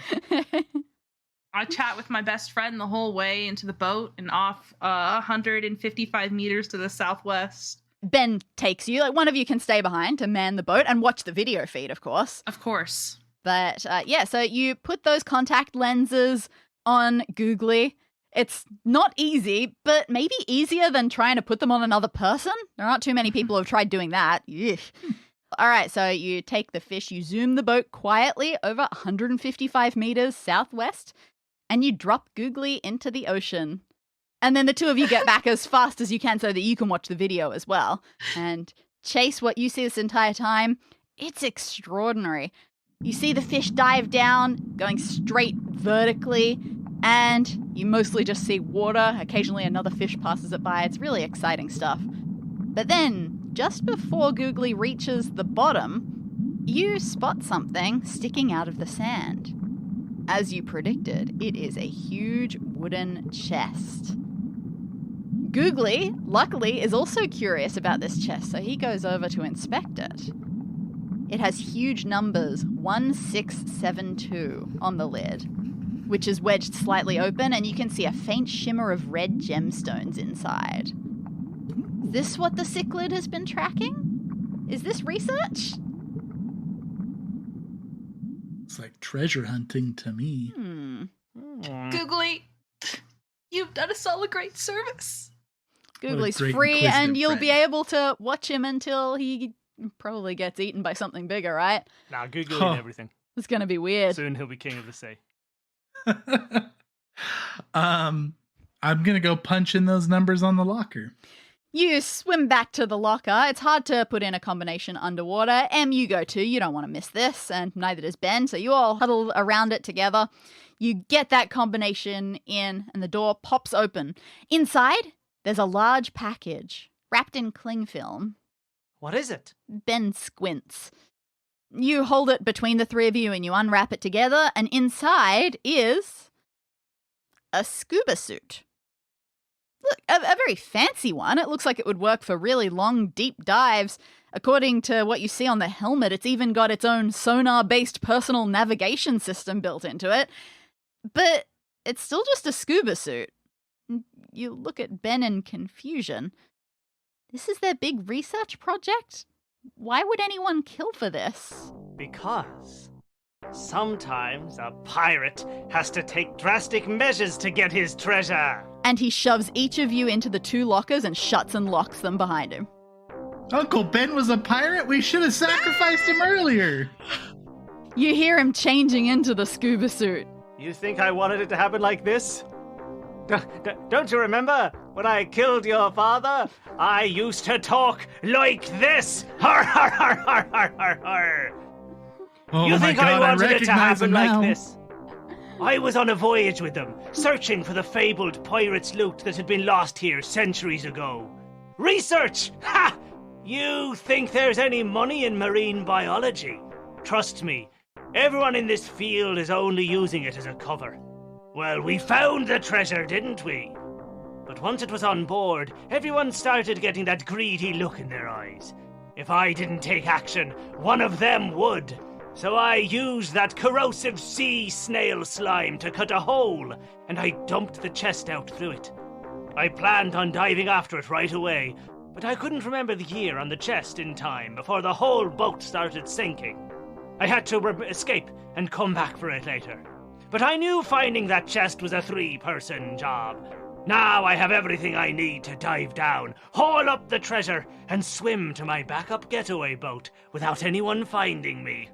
I chat with my best friend the whole way into the boat and off 155 meters to the southwest. Ben takes you. Like, one of you can stay behind to man the boat and watch the video feed, of course. Of course. But yeah, so you put those contact lenses on Googly. It's not easy, but maybe easier than trying to put them on another person. There aren't too many people who have tried doing that. Ugh. All right, so you take the fish, you zoom the boat quietly over 155 meters southwest, and you drop Googly into the ocean. And then the two of you get back as fast as you can so that you can watch the video as well. And Chase, what you see this entire time, it's extraordinary. You see the fish dive down, going straight vertically, and you mostly just see water. Occasionally another fish passes it by. It's really exciting stuff. But then, just before Googly reaches the bottom, you spot something sticking out of the sand. As you predicted, it is a huge wooden chest. Googly, luckily, is also curious about this chest, so he goes over to inspect it. It has huge numbers, 1672, on the lid, which is wedged slightly open, and you can see a faint shimmer of red gemstones inside. Is this what the cichlid has been tracking? Is this research? It's like treasure hunting to me. Googly, you've done us all a great service. Googly's great free, inquisitive and you'll friend. be able to watch him until he probably gets eaten by something bigger, right? Nah, Googly Huh. and everything. It's going to be weird. Soon he'll be king of the sea. I'm gonna go punch in those numbers on the locker. You swim back to the locker. It's hard to put in a combination underwater. Em, you go too. You don't want to miss this, and neither does Ben. So you all huddle around it together. You get that combination in, and the door pops open. Inside, there's a large package wrapped in cling film. What is it? Ben squints. You hold it between the three of you, and you unwrap it together, and inside is a scuba suit. Look, a very fancy one. It looks like it would work for really long, deep dives. According to what you see on the helmet, it's even got its own sonar-based personal navigation system built into it. But it's still just a scuba suit. You look at Ben in confusion. This is their big research project? Why would anyone kill for this? Because sometimes a pirate has to take drastic measures to get his treasure. And he shoves each of you into the two lockers and shuts and locks them behind him. Uncle Ben was a pirate? We should have sacrificed him earlier. You hear him changing into the scuba suit. You think I wanted it to happen like this? Don't you remember when I killed your father? I used to talk like this. Har har har har har har har. Oh You my think god, I wanted it to recognize happen him like now. this? I was on a voyage with them, searching for the fabled pirate's loot that had been lost here centuries ago. Research! Ha! You think there's any money in marine biology? Trust me, everyone in this field is only using it as a cover. Well, we found the treasure, didn't we? But once it was on board, everyone started getting that greedy look in their eyes. If I didn't take action, one of them would. So I used that corrosive sea snail slime to cut a hole, and I dumped the chest out through it. I planned on diving after it right away, but I couldn't remember the year on the chest in time before the whole boat started sinking. I had to escape and come back for it later. But I knew finding that chest was a 3-person job. Now I have everything I need to dive down, haul up the treasure, and swim to my backup getaway boat without anyone finding me.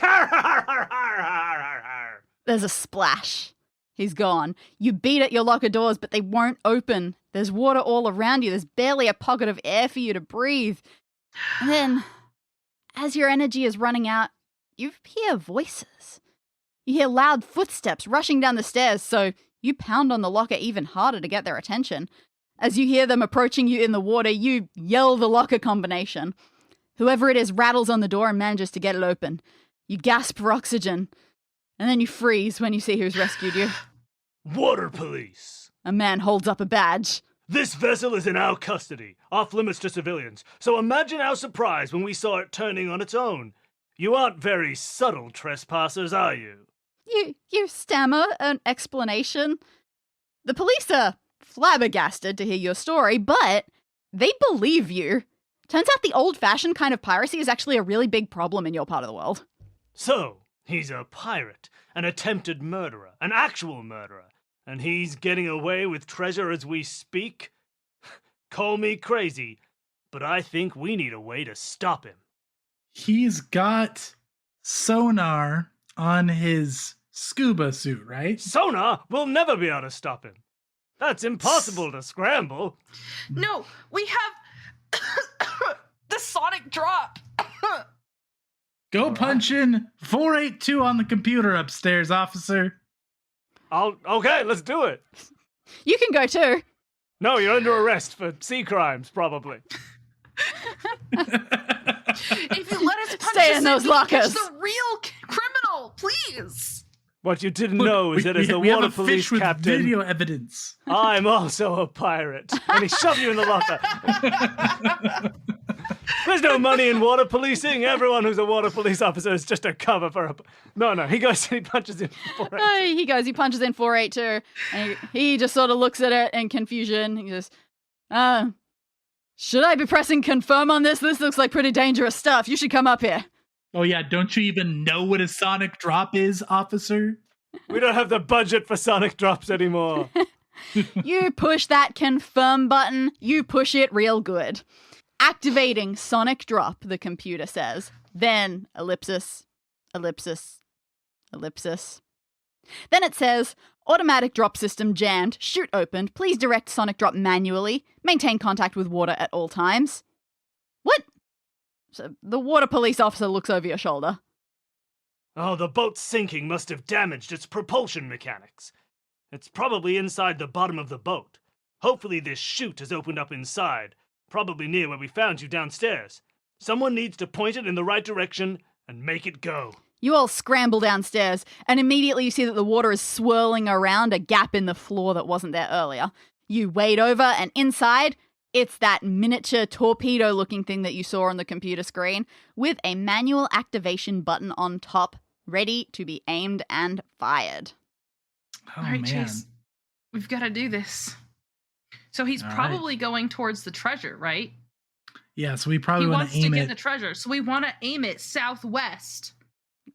Har har har har har har har. There's a splash. He's gone. You beat at your locker doors, but they won't open. There's water all around you. There's barely a pocket of air for you to breathe. And then, as your energy is running out, you hear voices. You hear loud footsteps rushing down the stairs, so you pound on the locker even harder to get their attention. As you hear them approaching you in the water, you yell the locker combination. Whoever it is rattles on the door and manages to get it open. You gasp for oxygen, and then you freeze when you see who's rescued you. Water police. A man holds up a badge. This vessel is in our custody, off limits to civilians, so imagine our surprise when we saw it turning on its own. You aren't very subtle trespassers, are you? You stammer an explanation. The police are flabbergasted to hear your story, but they believe you. Turns out the old-fashioned kind of piracy is actually a really big problem in your part of the world. So, he's a pirate, an attempted murderer, an actual murderer. And he's getting away with treasure as we speak? Call me crazy, but I think we need a way to stop him. He's got sonar on his scuba suit, right? Sonar will never be able to stop him. That's impossible to scramble. No, we have the sonic drop. Go punch in 482 on the computer upstairs, officer. Okay, let's do it. You can go too. No, you're under arrest for sea crimes, probably. If you let us punch Stay us in those we can catch lockers. the real criminal, please. What you didn't know is that as the we have water a police fish with captain, video evidence. I'm also a pirate. And he shoved you in the locker. There's no money in water policing. Everyone who's a water police officer is just a cover for a... No, he goes and he punches in 482. He punches in 482, and he just sort of looks at it in confusion. He goes, should I be pressing confirm on this? This looks like pretty dangerous stuff. You should come up here. Oh yeah, don't you even know what a sonic drop is, officer? We don't have the budget for sonic drops anymore. You push that confirm button, you push it real good. Activating sonic drop, the computer says. Then ellipsis, ellipsis, ellipsis. Then it says, automatic drop system jammed, chute opened, please direct sonic drop manually, maintain contact with water at all times. What? So the water police officer looks over your shoulder. Oh, the boat's sinking must have damaged its propulsion mechanics. It's probably inside the bottom of the boat. Hopefully this chute has opened up inside, probably near where we found you downstairs. Someone needs to point it in the right direction and make it go. You all scramble downstairs, and immediately you see that the water is swirling around a gap in the floor that wasn't there earlier. You wade over, and inside, it's that miniature torpedo-looking thing that you saw on the computer screen, with a manual activation button on top, ready to be aimed and fired. Oh, All right, man. Chase. We've got to do this. So he's All probably going towards the treasure, right? Yeah, so we He probably want wants to to aim get it. the treasure. So we want to aim it southwest,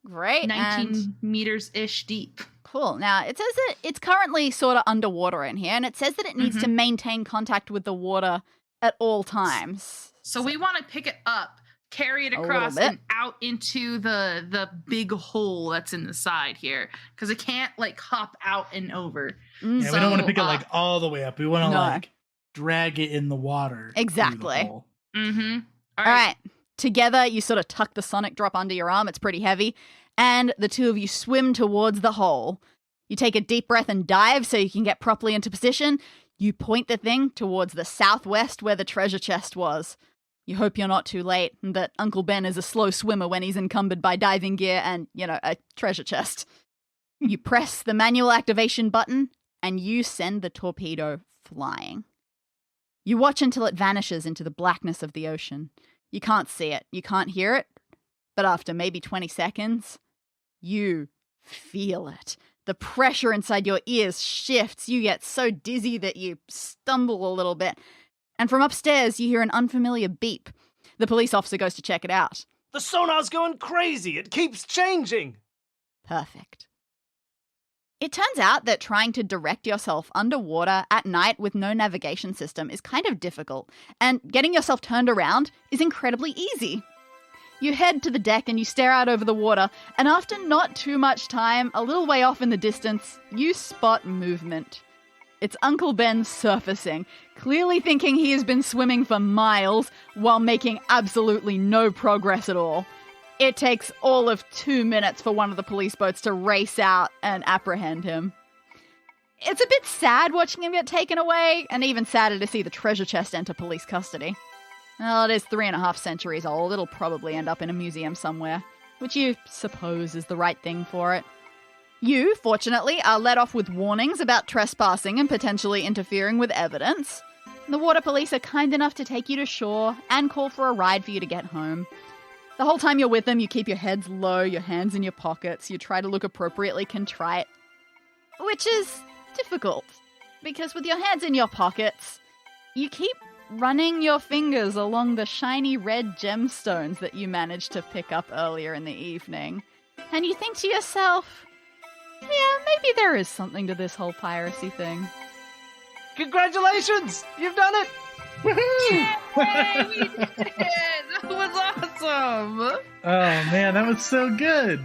Great, 19 and meters-ish deep. cool. Now, it says that it's currently sort of underwater in here, and it says that it needs to maintain contact with the water at all times. So we want to pick it up, carry it A little across, bit. and out into the big hole that's in the side here, because it can't like hop out and over. Yeah, we don't want to So, pick it like all the way up. We want to No. like drag it in the water. through the Exactly. hole. Mm-hmm. All right. Together, you sort of tuck the sonic drop under your arm. It's pretty heavy. And the two of you swim towards the hole. You take a deep breath and dive so you can get properly into position. You point the thing towards the southwest where the treasure chest was. You hope you're not too late and that Uncle Ben is a slow swimmer when he's encumbered by diving gear and, a treasure chest. You press the manual activation button and you send the torpedo flying. You watch until it vanishes into the blackness of the ocean. You can't see it, you can't hear it, but after maybe 20 seconds, you feel it. The pressure inside your ears shifts. You get so dizzy that you stumble a little bit. And from upstairs, you hear an unfamiliar beep. The police officer goes to check it out. The sonar's going crazy. It keeps changing. Perfect. It turns out that trying to direct yourself underwater at night with no navigation system is kind of difficult, and getting yourself turned around is incredibly easy. You head to the deck and you stare out over the water, and after not too much time, a little way off in the distance, you spot movement. It's Uncle Ben surfacing, clearly thinking he has been swimming for miles while making absolutely no progress at all. It takes all of 2 minutes for one of the police boats to race out and apprehend him. It's a bit sad watching him get taken away, and even sadder to see the treasure chest enter police custody. Well, it is 3.5 centuries old. It'll probably end up in a museum somewhere, which you suppose is the right thing for it. You, fortunately, are let off with warnings about trespassing and potentially interfering with evidence. The water police are kind enough to take you to shore and call for a ride for you to get home. The whole time you're with them, you keep your heads low, your hands in your pockets, you try to look appropriately contrite. Which is difficult, because with your hands in your pockets, you keep running your fingers along the shiny red gemstones that you managed to pick up earlier in the evening. And you think to yourself, yeah, maybe there is something to this whole piracy thing. Congratulations! You've done it! Yay, we did it! That was awesome. Oh man, that was so good.